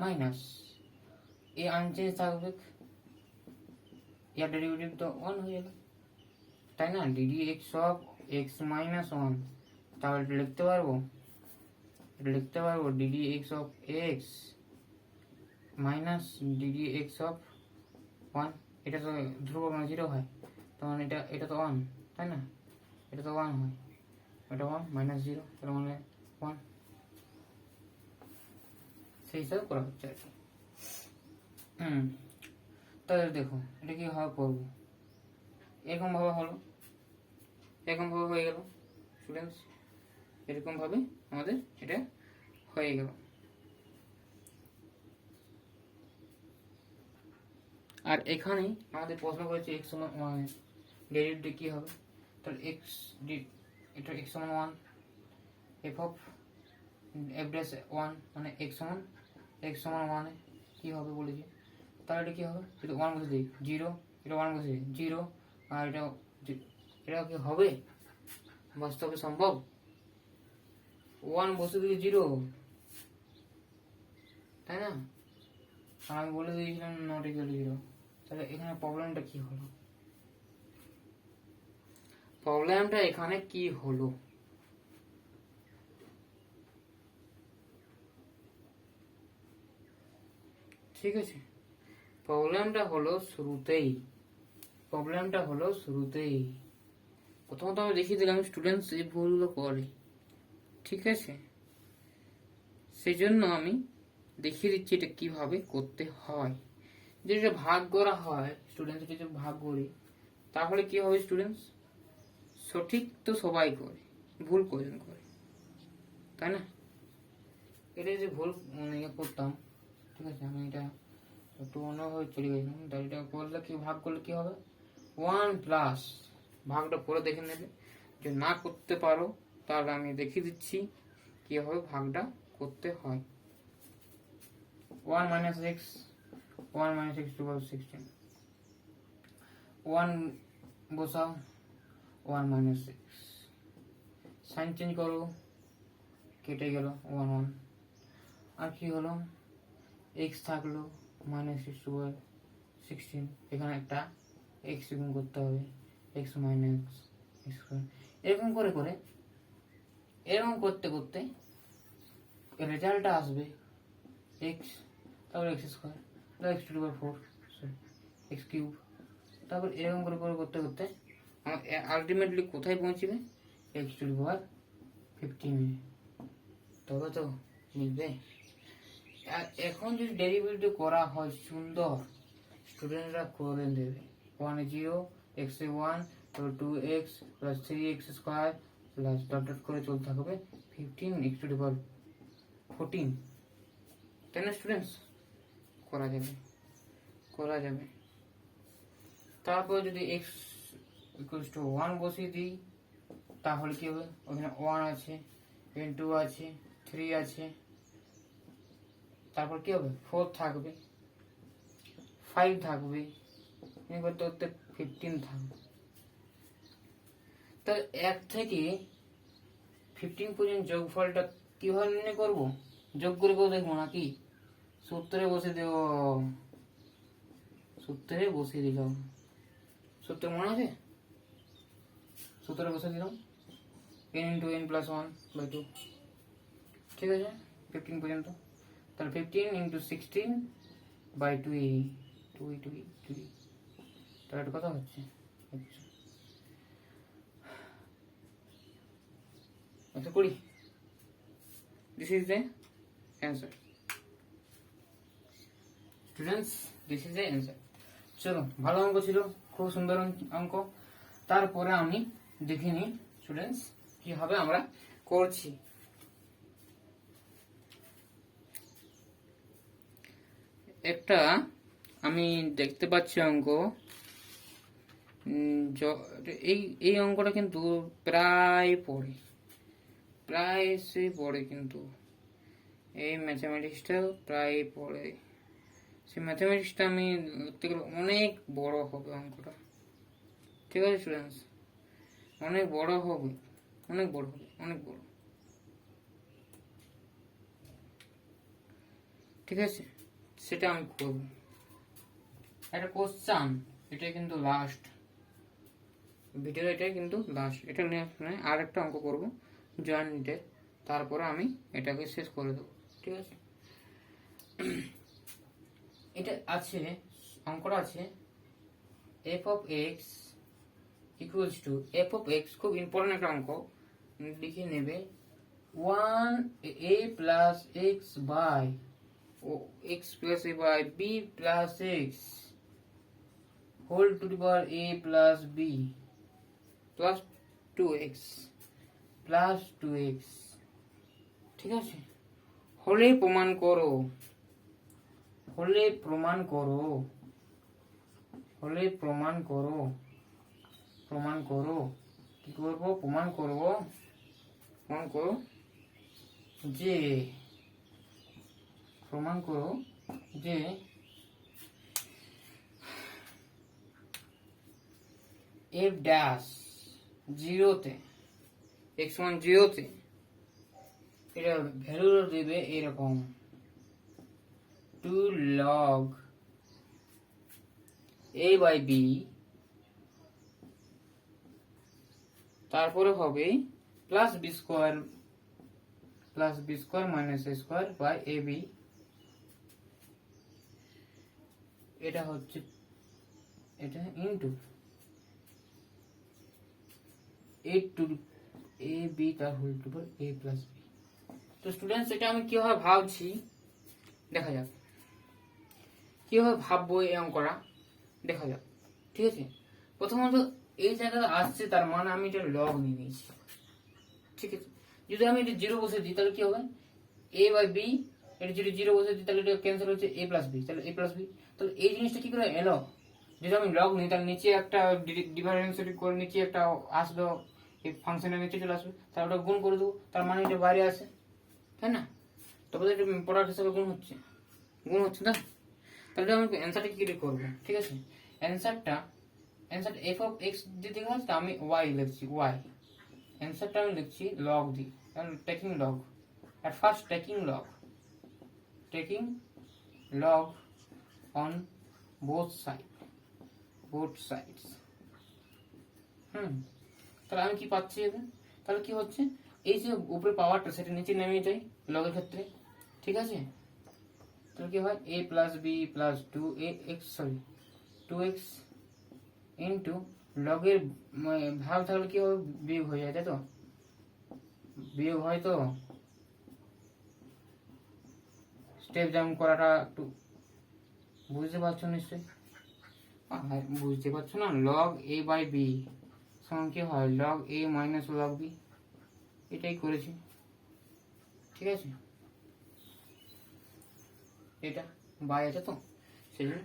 S1: মাইনাস এ আনচেঞ্জ থাকবে, ইয়ার ডেরিভেটিভ তো 1 হয়ে যাবে, তাই না? DD x of x minus 1, তাহলে লিখতে পারবো DD x of x minus DD x of 1। এটা তো ধ্রুবক না, 0 হয়, তখন এটা তো 1, তাই না? এটা তো 1 হয়, এটা 1 মাইনাস 0, তার মানে 1, সেই হিসাবে করা হচ্ছে আর কি। তাহলে দেখো এটা কি হয় করবো, এরকম ভাবে হলো, এরকম ভাবে হয়ে গেল স্টুডেন্টস, এরকম ভাবে আমাদের এটা হয়ে গেল। আর এখানে আমাদের প্রশ্ন করেছে x সমান 1 ডেরিভেটিভ কি হবে, তাহলে x এটা x সমান 1 f অফ f ড্যাশ 1 মানে x সমান 1 কি হবে বলেছে, তাহলে এটা কি হবে, যদি 1 বসে দিই 0, এটা 1 বসে 0, আর এটা কি হবে বাস্তবে সম্ভব, 1 বসে দিলে 0, তাই না? আমি বলে দিয়েছিলাম নট ইকুয়াল টু 0, তাহলে এখানে প্রবলেমটা কি হলো, প্রবলেমটা এখানে কি হলো, ঠিক আছে? প্রবলেমটা হলো শুরুতেই, প্রথমত আমি দেখিয়ে দিলাম স্টুডেন্টস এই ভুলগুলো করে, ঠিক আছে? সেই জন্য আমি দেখিয়ে দিচ্ছি এটা কিভাবে করতে হয়। যেটা ভাগ করা হয় স্টুডেন্টস, যদি ভাগ করি তাহলে কি হবে স্টুডেন্টস, সঠিক তো সবাই করে, ভুল কজন করে, তাই না? এটা যে ভুল করতাম, ঠিক আছে, আমি এটা একটু অন্যভাবে চলে গেছিলাম, তাই এটা করলে কি, ভাগ করলে কি হবে 1 প্লাস, ভাগটা করে দেখে নেবে, যে না করতে পারো তাহলে আমি দেখিয়ে দিচ্ছি কিভাবে ভাগটা করতে হয়। 1 minus x, 1 minus x to power 16, 1 বসাও, 1 minus x, সাইন চেঞ্জ করো, কেটে গেল 1 1, আর কি হলো x থাকলো minus x to power 16, এখানে একটা x গুণ করতে হবে, x minus x স্কয়ার, এরকম করে করে এরকম করতে করতে রেজাল্টটা আসবে x, তারপর x স্কয়ার, তারপর x to the power 4, sorry x cube, তারপর এরকম করে করে করতে করতে আলটিমেটলি কোথায় পৌঁছবে, x টু দি পাওয়ার 15, তবে তো মিলবে। এখন যদি ডেরিভেটিভ করা হয় সুন্দর, স্টুডেন্টরা করে দেবে, 1 0, x 1, তারপর 2x plus 3x square plus dot dot করে চলতে থাকবে 15 x টু দি পাওয়ার 14, তাই না স্টুডেন্টস? করা যাবে। তারপর যদি x ইকুয়ালস টু 1 বসিয়ে দিই তাহলে কি হবে, ওখানে 1 আছে, 2 আছে, 3 আছে, তারপর কি হবে 4 থাকবে, 5 থাকবে, করতে করতে 15 থাকবে। তো 1 থেকে 15 পর্যন্ত যোগফলটা কিভাবে নির্ণয় করবো, যোগ করে করে দেখবো নাকি সূত্রে বসে দেব, সূত্রে বসিয়ে দিলাম, সূত্র মনে আছে, সূত্রে বসে দিলাম n into n plus 1/2, ঠিক আছে 15 পর্যন্ত, তাহলে 15 into 16/2, 2 তাহলে এটা কত হচ্ছে 120, this is the answer students, this is the answer। চলো, ভালো অঙ্ক ছিল, খুব সুন্দর অঙ্ক। তারপরে আমি দেখে নিই স্টুডেন্টস কিভাবে আমরা করছি। একটা আমি দেখতে পাচ্ছি অঙ্ক, এই অঙ্কটা কিন্তু প্রায় সে পড়ে, কিন্তু এই ম্যাথামেটিক্সটা প্রায় পড়ে, সেই ম্যাথামেটিক্সটা আমি দেখতে গেলে অনেক বড় হবে অঙ্কটা, ঠিক আছে স্টুডেন্টস, অনেক বড় হবে, ঠিক আছে, সেটা আমি করব। একটা কোশ্চান, এটা কিন্তু লাস্ট ভিডিও, এটাই কিন্তু লাস্ট, এটা নিয়ে আর একটা অঙ্ক করব জয়েন্টের, তারপরে আমি এটাকে শেষ করে দেবো, ঠিক আছে? এটা আছে, অঙ্কটা আছে f of x equals to f of x, খুব ইম্পর্টেন্ট একটা অঙ্ক, লিখে নেবে 1a plus x by x plus a by b plus x whole to the power a plus b plus 2x plus 2x। ঠিক আছে, হলে প্রমাণ করো, হলে প্রমাণ করো, হলে প্রমাণ করো, প্রমাণ করো। কি করবো? প্রমাণ করবো, প্রমাণ করো যে, প্রমাণ করো যে f ড্যাশ জিরোতে, x1 জিরোতে, এটা ভ্যালু দেবে এরকম 2 log a বাই b, তারপরে হবে plus b square, plus b square minus A square by A b. এটা হচ্ছে, এটা into a to a b তার whole to a plus b. তো স্টুডেন্টস, এটা আমি কিভাবে ভাবছি দেখা যাক, কিভাবে ভাববো এই অঙ্কটা দেখা যাক। ঠিক আছে, প্রথমত এই জায়গাটা আসছে, তার মানে আমি এটা লগ নিয়ে নিয়েছি। ঠিক আছে, যদি আমি এটা জিরো বসে দিই তাহলে কি হবে? এ বাই বি, এটা যদি জিরো বসে দিই তাহলে এটা ক্যান্সেল হচ্ছে এ প্লাস বি, তাহলে এ প্লাস বি। তাহলে এই জিনিসটা কি করে এলো? যদি আমি লগ নিই তাহলে নিচে একটা ডিফারেন্সিয়েট করে নিচে একটা আসলো, এই ফাংশনের নিচে চলে আসবে, তাহলে ওটা গুণ করে দেবো, তার মানে এটা বাইরে আসে, তাই না? তবে এটা প্রোডাক্ট হিসাবে গুণ হচ্ছে, গুণ হচ্ছে না? তাহলে আমি অ্যান্সারটা কি করবো? ঠিক আছে, অ্যান্সারটা এফ অফ এক্স দিতে গেলে আমি ওয়াই লিখছি, ওয়াই। অ্যান্সারটা আমি লিখছি লগ দিই, কারণ taking log, at first taking log on both sides। তাহলে আমি কি পাচ্ছি এখন? তাহলে কি হচ্ছে, এই যে উপরে পাওয়ারটা সেটা নিচে নেমে যায় লগের ক্ষেত্রে। ঠিক আছে, তাহলে কি হয়? a plus b plus 2x into লগের ভাগ থাকলে কি হবে? বিয়োগ হয়ে যায়, তাই তো? বিয়োগ হয় তো, স্টেপ যেমন করাটা একটু বুঝতে পারছো নিশ্চয়ই? বুঝতে পারছো না? লগ এ বাই বি সমান কি হয়? Log A minus log B, এটাই করেছি। ঠিক আছে, এটা বাই আছে তো সেজন্য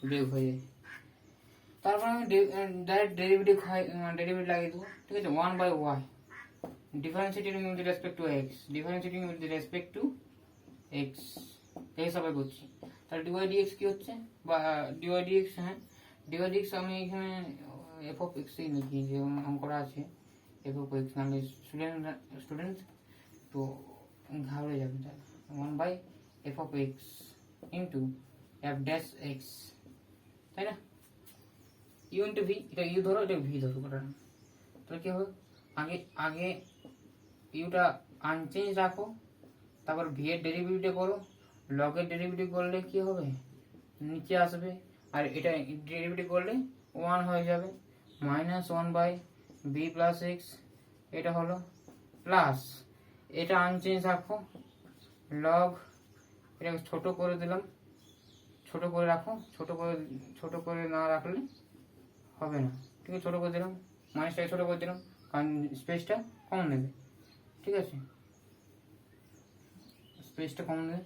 S1: বিয়োগ হয়ে যায়। তারপর আমি ডাইরেক্ট ডেরিভেটিভ লাগিয়ে দেবো। ঠিক আছে, 1 by y differentiating with respect to x, differentiating with respect to x, এই হিসাবে করছি। তাহলে ডিওয়াই ডিএক্স কি হচ্ছে? বা ডিওয়াই ডিএক্স, হ্যাঁ ডিওয়াই ডিএক্স আমি এখানে এফ অফ এক্সই লিখি, যে অঙ্কটা আছে এফ অফ এক্স, নাহলে স্টুডেন্ট তো ঘাবড়ে যাবে। তাহলে 1 by f of x into f dash x, তাই না? ইউ ইন্টু ভি, এটা ইউ ধরো, এটা ভি ধরো, ওটা তাহলে কি হবে? আগে ইউটা আনচেঞ্জ রাখো, তারপর ভি এর ডেরিভেটিভ করো, লগের ডেরিভেটিভ করলে কি হবে? নিচে আসবে, আর এটা ডেরিভেটিভ করলে 1 হয়ে যাবে, minus 1 by B plus x, এটা হলো প্লাস, এটা আনচেঞ্জ রাখো, লগ, এটা ছোট করে দিলাম, ছোট করে রাখো, ছোট করে না রাখলে হবে না। ঠিক আছে, ছোট করে দিলাম, মাইনাসটাকে ছোট করে দিলাম, কারণ স্পেসটা কম নেবে। ঠিক আছে, স্পেসটা কম নেবে।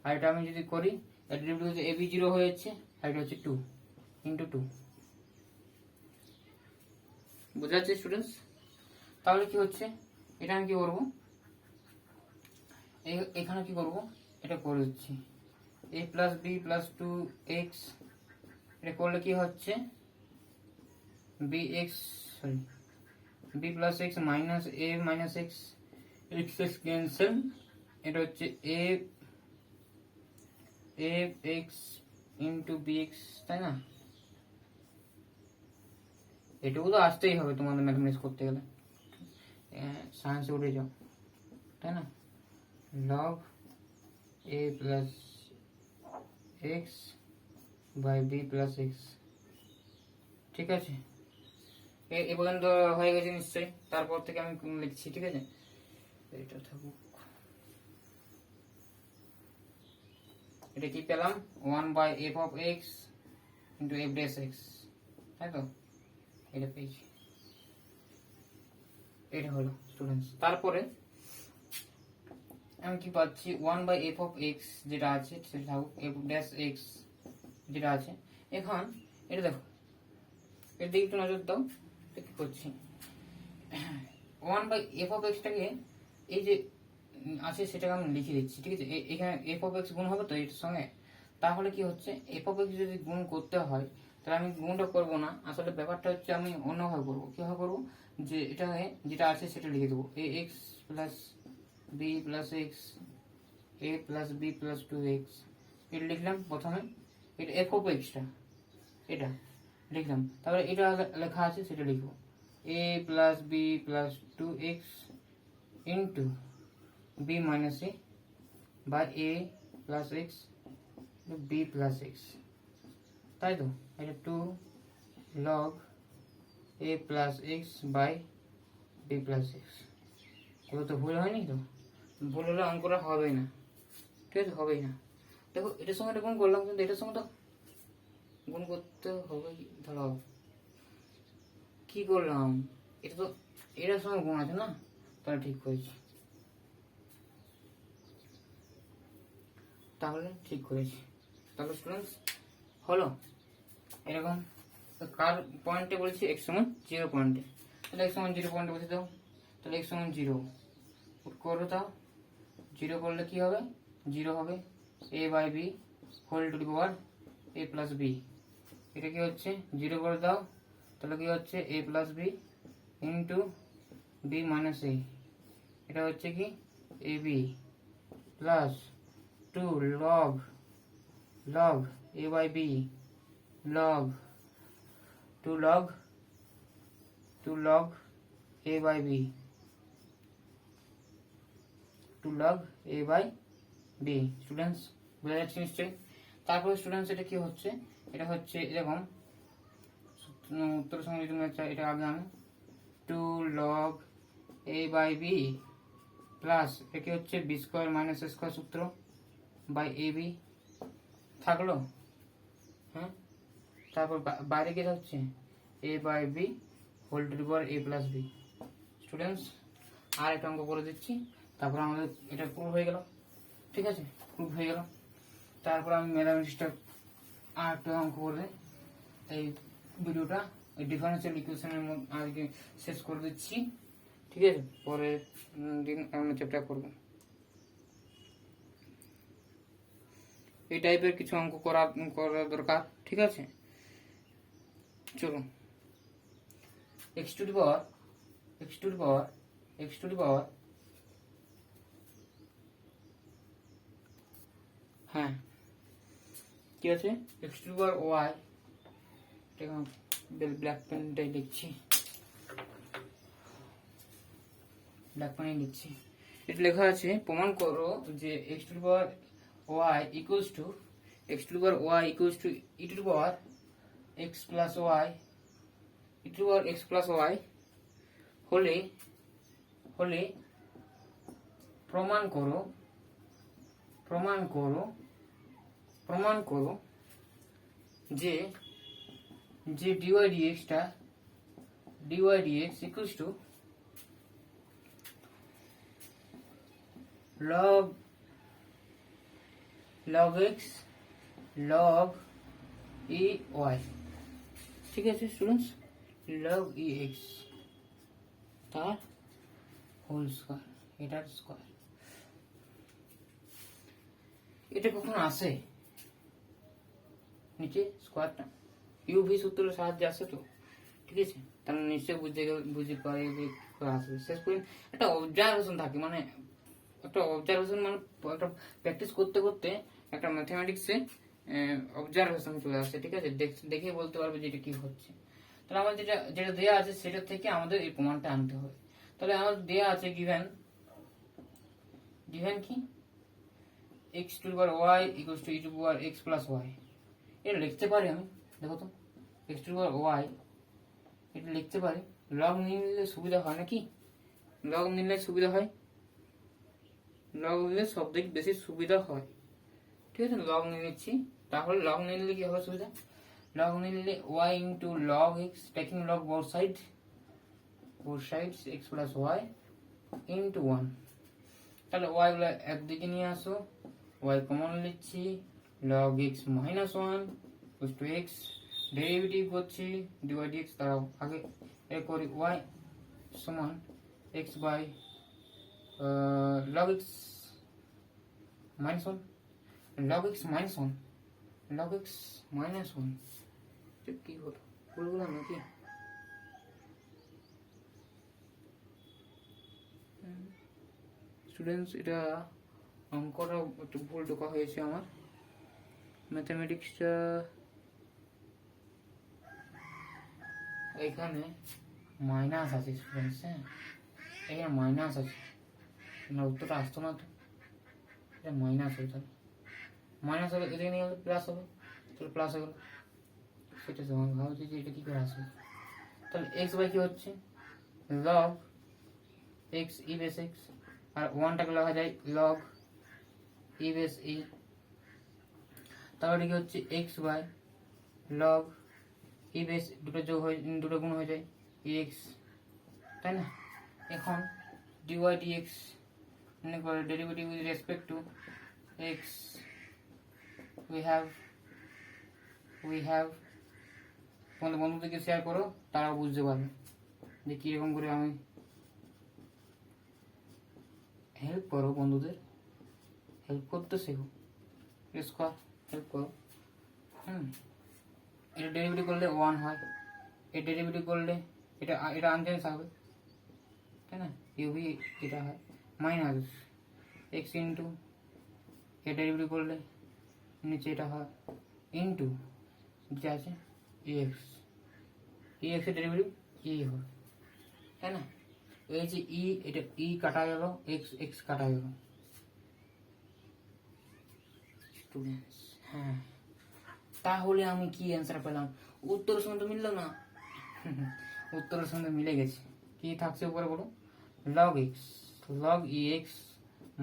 S1: আর এটা আমি যদি করি, এটা হচ্ছে এবি 0 হয়ে যাচ্ছে, আর এটা হচ্ছে 2 ইন্টু 2। বোঝা যাচ্ছে স্টুডেন্টস? তাহলে কি হচ্ছে, এটা আমি কি করবো, এখানে কি করব, এটা করে দিচ্ছি a plus b plus 2x, এটা করলে কি হচ্ছে? bx, sorry b plus x minus a minus x, x x cancel, এটা হচ্ছে a x ইন্টু bx, তাই না? এটুকু তো আসতেই হবে তোমাদের ম্যাথমেটিক্স করতে গেলে, সায়েন্সে উঠে যাও, তাই না? log a plus x by B plus x. ঠিক আছে, এ পর্যন্ত হয়ে গেছে নিশ্চয়ই? তারপর থেকে আমি লিখছি, ঠিক আছে? এটা থাকুক, এটা কি পেলাম? 1 by f of x into f dash x, তাই তো, এটা পেয়েছি, এটা হলো স্টুডেন্টস। তারপরে আমি কি পাচ্ছি, 1/f(x) যেটা আছে সেটা থাকুক, f'(x) যেটা আছে। এখন এটা দেখো, এর দিকে একটু নজর দাও, এটা কি করছি, 1/f(x)টাকে এই যে আছে সেটাকে আমি লিখে দিচ্ছি, ঠিক আছে। এখানে f(x) গুণ হবে তো এর সঙ্গে, তাহলে কি হচ্ছে, f(x) যদি গুণ করতে হয় তাহলে আমি গুণটা করব না, আসলে ব্যাপারটা হচ্ছে আমি অন্যভাবে করবো। কিভাবে করবো, যে এটাকে যেটা আছে সেটা লিখে দেবো, ax plus b plus x, a plus b plus 2x, এটা লিখলাম প্রথমে, এটা f(x)টা এটা লিখলাম, তারপরে এটা লেখা আছে সেটা লিখবো, a plus b plus 2x into b minus a by a plus x b plus x, তাই তো। এটা 2 log a plus x by b plus x। এগুলো তো ভুল হয়নি তো, ভুল হলে অঙ্কটা হবেই না, ঠিক আছে, হবেই না। দেখো এটার সঙ্গে এটা গুণ করলাম, কিন্তু এটার সঙ্গে তো গুণ করতে হবে, ধরো কি করলাম, এটা তো এটার সঙ্গে গুণ আছে না, তাহলে ঠিক করেছি, তাহলে ঠিক করেছি। তাহলে স্টুডেন্টস হলো এরকম, কার পয়েন্টে বলছি, x সমান 0 পয়েন্টে, তাহলে x সমান 0 পয়েন্টে বসে দাও, তাহলে x সমান 0 পুট করে দাও, 0 করলে কি হবে, 0 হবে a by B whole to the power a plus b, এটা কি হচ্ছে 0 করে দাও, তাহলে কি হচ্ছে a plus B into B minus A, এটা হচ্ছে কি A B plus 2 log log a by B log 2 log a by B 2 log a by B. Students বুঝা যাচ্ছে নিশ্চয়ই। তারপরে স্টুডেন্টস এটা কি হচ্ছে, এটা হচ্ছে এরকম, উত্তরের সঙ্গে যদি ম্যাচ চাই, এটা আগে আমি 2 log a by B plus এটা কি হচ্ছে বি স্কোয়ার মাইনাস এ স্কোয়ার সূত্র বাই এ বি থাকলো, হ্যাঁ। তারপর বাইরে কি হচ্ছে a by B whole to the power a plus B. Students আর একটা অঙ্ক করে দিচ্ছি, তারপর আমাদের এটা প্রুভ হয়ে গেল, ঠিক আছে, প্রুভ হয়ে গেল। তারপর আমি ম্যাথামেটিক্সটা আর একটা অঙ্ক করে এই ভিডিওটা, এই ডিফারেন্সিয়াল ইকুয়েশনের আজকে শেষ করে দিচ্ছি, ঠিক আছে। পরের দিন আমরা চ্যাপ্টার করব। এই টাইপের কিছু অঙ্ক করা দরকার, ঠিক আছে। চলো, x টু দি পাওয়ার হ্যাঁ কি আছে, x to the power y, black পেনটাই লিখছি, ব্ল্যাক পেনে লিখছি। এটা লেখা আছে, প্রমাণ করো যে x to the power y equals to e to the power x plus y হলে প্রমাণ করো যে dy dx equals to log x log e y, ঠিক আছে স্টুডেন্টস, log e x তার হোল স্কয়ার, এটার স্কয়ার। এটা কখন আসে, নিচে স্কয়ারটা ইউভি সূত্রের সাহায্যে আসে তো, ঠিক আছে। তাহলে নিশ্চয়ই বুঝতে পারে যে আসবে। শেষ পর্যন্ত একটা অবজারভেশন থাকে, মানে একটা অবজারভেশন মানে একটা প্র্যাকটিস করতে করতে একটা ম্যাথমেটিক্সে অবজারভেশন চলে আসে, ঠিক আছে। দেখে বলতে পারবে যে এটা কি হচ্ছে। তাহলে আমাদের যেটা দেয়া আছে সেটা থেকে আমাদের এই প্রমাণটা আনতে হবে। তাহলে আমাদের দেয়া আছে গিভেন কি x to the power y equals to e to the power x plus y, এটা লিখতে পারি আমি, দেখো তো x to the power y এটা লিখতে পারি, লগ নিলে সুবিধা হয় নাকি, লগ নিলে সুবিধা হয়, লগ নিলে সব থেকে বেশি সুবিধা হয়, ঠিক আছে। লগ নিয়ে নিচ্ছি, তাহলে লগ নিলে কি হবে সুবিধা, লগ নিলে y into log x, taking log both sides x plus y into one. তাহলে y গুলো একদিকে নিয়ে আসো, y কমন নিচ্ছি, log x minus one to x, derivative করছি dy dx। তারাও আগে এ করি y সমান x by log x minus one, log x minus one, log x minus one. কি হলো বলবো নাকি? স্টুডেন্টস, এটা অঙ্কটা একটু ভুল ঢোকা হয়েছে আমার। ম্যাথামেটিক্সটা এখানে মাইনাস আছে স্টুডেন্টস, হ্যাঁ এখানে মাইনাস আছে, না উত্তরটা আসতো না তো, এটা মাইনাস হবে। তাহলে মাইনাস হবে, এদিকে নিয়ে গেলে প্লাস হবে, তাহলে প্লাস হয়ে গেল। সেটা সমান ভাবছি যে এটা কি করে আসবে। তাহলে এক্স বাই কি হচ্ছে log x e base x, আর ওয়ানটাকে লেখা যায় লগ ই বেস ই। তাহলে কি হচ্ছে x by log E base, দুটো যোগ হয়ে দুটো গুণ হয়ে যায় ই এক্স, তাই না? এখন ডিওয়াই ডিএক্স মানে করে derivative with respect to x, we have তোমাদের বন্ধুদেরকে শেয়ার করো, তারাও বুঝতে পারবে যে কীরকম করে আমি হেল্প করো। বন্ধুদের হেল্প করতে শেখো, স্কোয়ার হেল্প করো। এটা ডেরিভেটিভ করলে ওয়ান হয়, এই ডেরিভেটিভ করলে এটা এটা আনচেঞ্জ থাকবে, তাই না? ইউভি যেটা হয় মাইনাস এক্স ইন্টু, এ ডেরিভেটিভ করলে নিচে এটা হয় ইন্টু যেটা আছে এক্স, এক্সের ডেরিভেটিভ ই হয়, তাই না? এই যে ই, এটা ই কাটা গেল, এক্স এক্স কাটা গেল। স্টুডেন্টস হ্যাঁ, তাহলে আমি কি অ্যান্সার পেলাম? উত্তরের সঙ্গে তো মিললো না। উত্তরের সঙ্গে মিলে গেছে। কি থাকছে উপরে বলো? Log x, log E x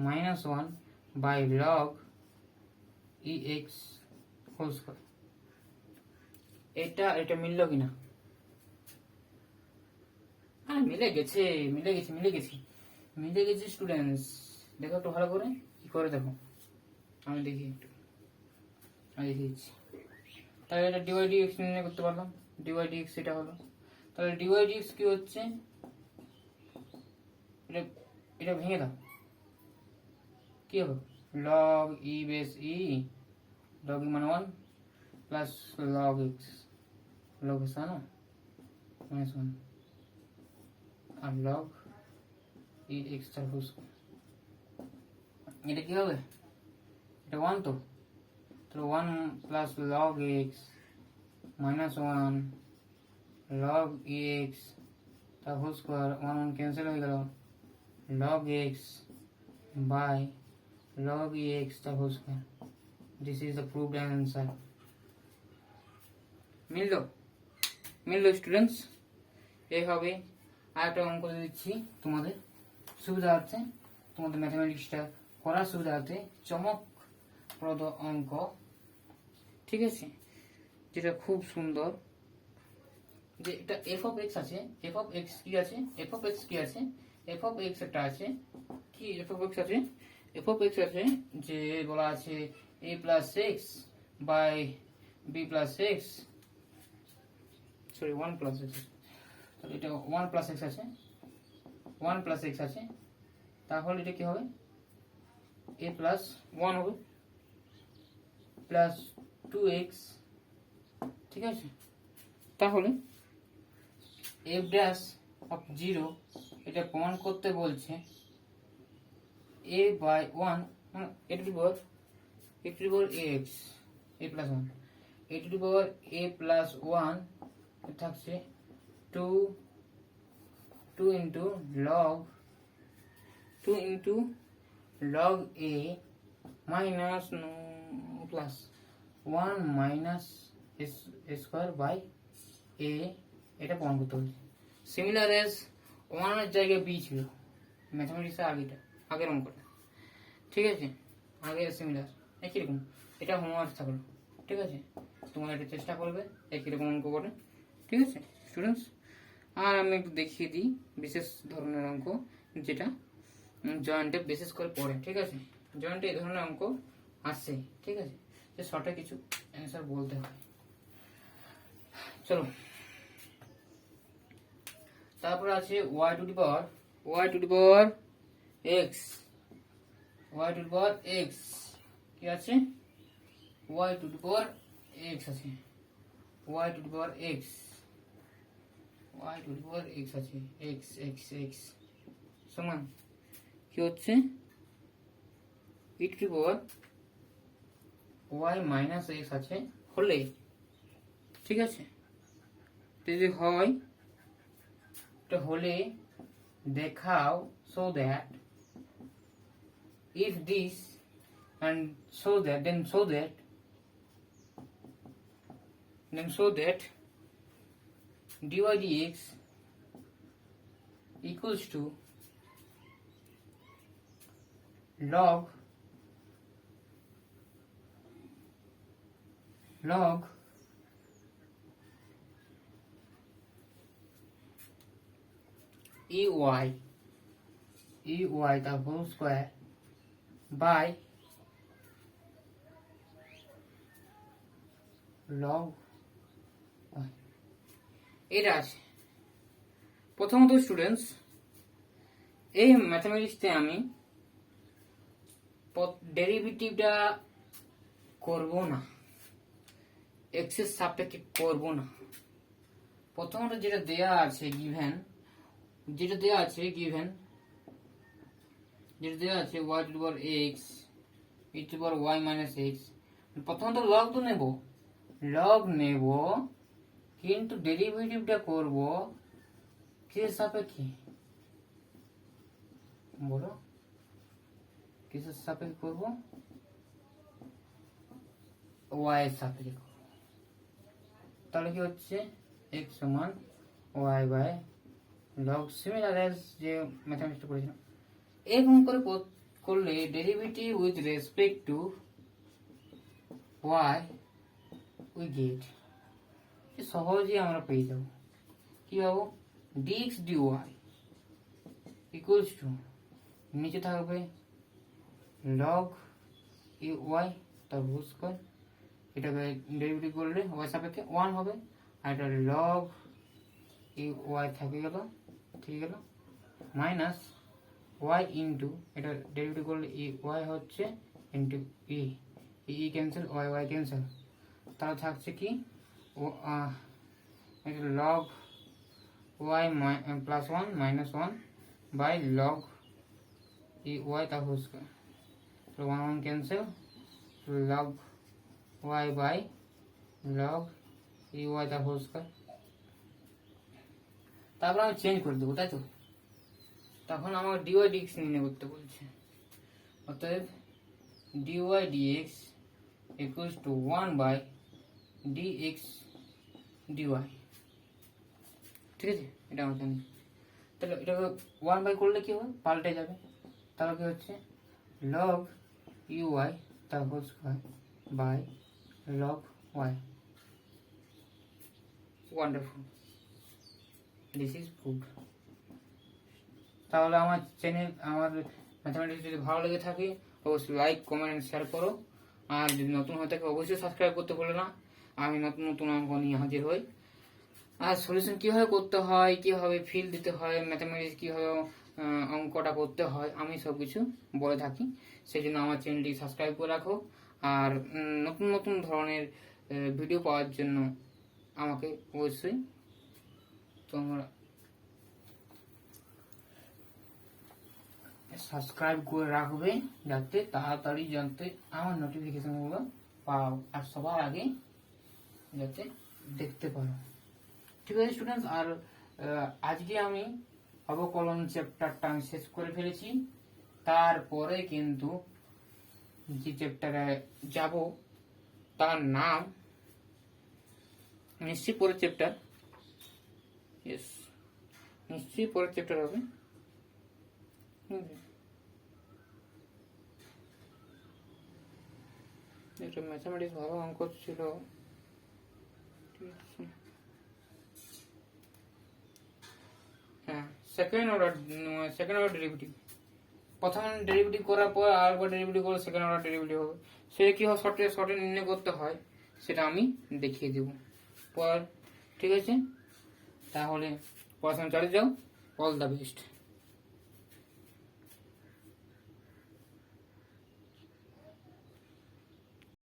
S1: minus one by log E x whole square. এটা এটা মিললো কিনা? হ্যাঁ মিলে গেছে, মিলে গেছে, মিলে গেছে, মিলে গেছে স্টুডেন্টস। দেখো একটু ভালো করে, কি করে দেখো, আমি দেখি একটু, আমি দেখিয়ে দিচ্ছি। তাহলে এটা ডিওয়াই ডিএক্স নির্ণয় করতে পারলাম, ডিওয়াই ডিএক্স এটা হলো। তাহলে ডিওয়াই ডিএক্স কি হচ্ছে, এটা এটা ভেঙে দাও, কি হবে? লগ ই বেস ই, লগ ই মানে one plus log x, log X না মাইনাস ওয়ান, আর লগ ই এক্স তার হোল স্কয়ার। এটা কি হবে? এটা ওয়ান তো, তাহলে one plus log x minus one log ই এক্স তার whole square, one one cancel হয়ে গেল, log x by log ex the whole square. This is the proved answer. মিললো? মিললো স্টুডেন্টস? এইভাবে আরেকটা অঙ্ক দিচ্ছি তোমাদের সুবিধার্থে, তোমাদের ম্যাথামেটিক্সটা করার সুবিধার্থে, চমকপ্রদ অঙ্ক, ঠিক আছে? যেটা খুব সুন্দর, যে এটা এফ অফ এক্স আছে, এফ অফ এক্স কি আছে, এফ অফ এক্স কি আছে, এফ অফ এক্স একটা আছে, কি এফ অফ এক্স আছে, এফ অফ এক্স আছে যে বলা আছে A plus x by B plus X, sorry one plus X, তাহলে এটা ওয়ান প্লাস এক্স আছে, ওয়ান প্লাস এক্স আছে, তাহলে এটা কি হবে? এ প্লাস ওয়ান হবে প্লাস টু এক্স, ঠিক আছে? তাহলে এফ ড্যাশ অফ জিরো এটা প্রমাণ করতে বলছে A by one A to the power A X A plus one, A to the power A plus one থাকছে two two into log A minus plus one minus square by A, এটা প্রমাণ করতে বলছে। Similar age ওয়ানের জায়গায় B ছিল ম্যাথামেটিক্সে আগের অঙ্কটা, ঠিক আছে? আগের সিমিলার একই রকম, এটা হোমওয়ার্ক থাকলো, ঠিক আছে? তোমরা এটা চেষ্টা করবে একই রকম অঙ্ক করে, ঠিক আছে স্টুডেন্টস। আর আমি একটু দেখিয়ে দিই বিশেষ ধরনের অঙ্ক যেটা জয়েন্টে বিশেষ করে পড়ে, ঠিক আছে। জয়েন্টে এই ধরনের অঙ্ক আসছে, ঠিক আছে, যে শর্টে কিছু অ্যান্সার বলতে হয়। চলো, তারপর আছে y two the power x, y two the power x, কি আছে y two the power x আছে, y two the power x, y two the power x আছে, x x x সমান কি হচ্ছে e to the power y minus x আছে হলে, ঠিক আছে, যদি হয় এটা হলে দেখাও so that if this and so that then so that dy dx equals to log ey the whole square by log y। এটা আছে। প্রথমত স্টুডেন্টস, এই ম্যাথমেটিক্সে আমি ডেরিভেটিভটা করব না, এক্সের সাপেক্ষে করব না। প্রথমত যেটা দেয়া আছে গিভেন, যেটা দেয়া আছে y two the power x e to the power y minus x, প্রথমত লগ তো নেব কিন্তু ডেরিভেটিভটা করব কিসের সাপেক্ষে বলো, কিসের সাপেক্ষে করব, y এর সাপেক্ষে করব। তাহলে কি হচ্ছে x সমান y বাই লগ, সিমিলার অ্যাজ যে ম্যাথমেটিক্সটা করেছিলাম। এরকম করে করলে derivative with respect to y we get, সহজেই আমরা পেয়ে যাব। কি পাবো, dx dy ইকুয়ালস টু নিচে থাকবে log y তার হোল স্কয়ার, এটাকে ডেরিভেটিভ করলে y সাপেক্ষে 1 হবে, আর এটা log y থেকে গেল, ঠিক গেল, মাইনাস y ইন্টু এটা ডেরিভেটিভ করলে y হচ্ছে into e cancel, y cancel, তাহলে থাকছে কি log y plus 1 minus 1 by log y তার whole square, 1 1 cancel, log y by log y তার হোল স্কয়ার। তারপর আমি চেঞ্জ করে দেবো, তাই তো, তখন আমার dy dx নির্ণয় করতে বলছে, অতএব dy dx equals to 1 by dx dy, ঠিক আছে, এটা আমরা জানি। তাহলে এটাকে 1 বাই করলে কি হবে, পাল্টে যাবে, তাহলে কি হচ্ছে log uy তার whole square by log y। Wonderful, this is good. তাহলে আমার চ্যানেল, আমার ম্যাথমেটিক্স যদি ভালো লেগে থাকে অবশ্যই লাইক কমেন্ট শেয়ার করো, আর যদি নতুন হয়ে থাকে অবশ্যই সাবস্ক্রাইব করতে ভুলো না। আমি নতুন নতুন অঙ্ক নিয়ে হাজির হই, আর সলিউশন কীভাবে করতে হয়, কীভাবে ফিল দিতে হয়, ম্যাথমেটিক্স কীভাবে অঙ্কটা করতে হয়, আমি সব কিছু বলে থাকি। সেই জন্য আমার চ্যানেলটি সাবস্ক্রাইব করে রাখো, আর নতুন নতুন ধরনের ভিডিও পাওয়ার জন্য আমাকে অবশ্যই তোমরা সাবস্ক্রাইব করে রাখবে, যাতে তাড়াতাড়ি জানতে আমার নোটিফিকেশনগুলো পাও আর সবার আগে যাতে দেখতে পারো, ঠিক আছে স্টুডেন্টস। আর আজকে আমি অবকলন চ্যাপ্টারটা আমি শেষ করে ফেলেছি, তারপরে কিন্তু যে চ্যাপ্টারে যাব তার নাম নিশ্চয়ই পরের চ্যাপ্টার, ইয়েস নিশ্চয়ই পরের চ্যাপ্টার হবে। একটা ম্যাথামেটিক্স ভালো অঙ্ক ছিল, হ্যাঁ, সেকেন্ড অর্ডার ডেরিভেটিভ। প্রথম ডেরিভেটিভ করার পর আরেকবার ডেরিভেটিভ করে সেকেন্ড অর্ডার ডেরিভেটিভ হবে। সেটা কি হয়, শর্টে নির্ণয় করতে হয়, সেটা আমি দেখিয়ে দেব পর। ঠিক আছে, তাহলে পড়াশোনা চালিয়ে যাও। All the best.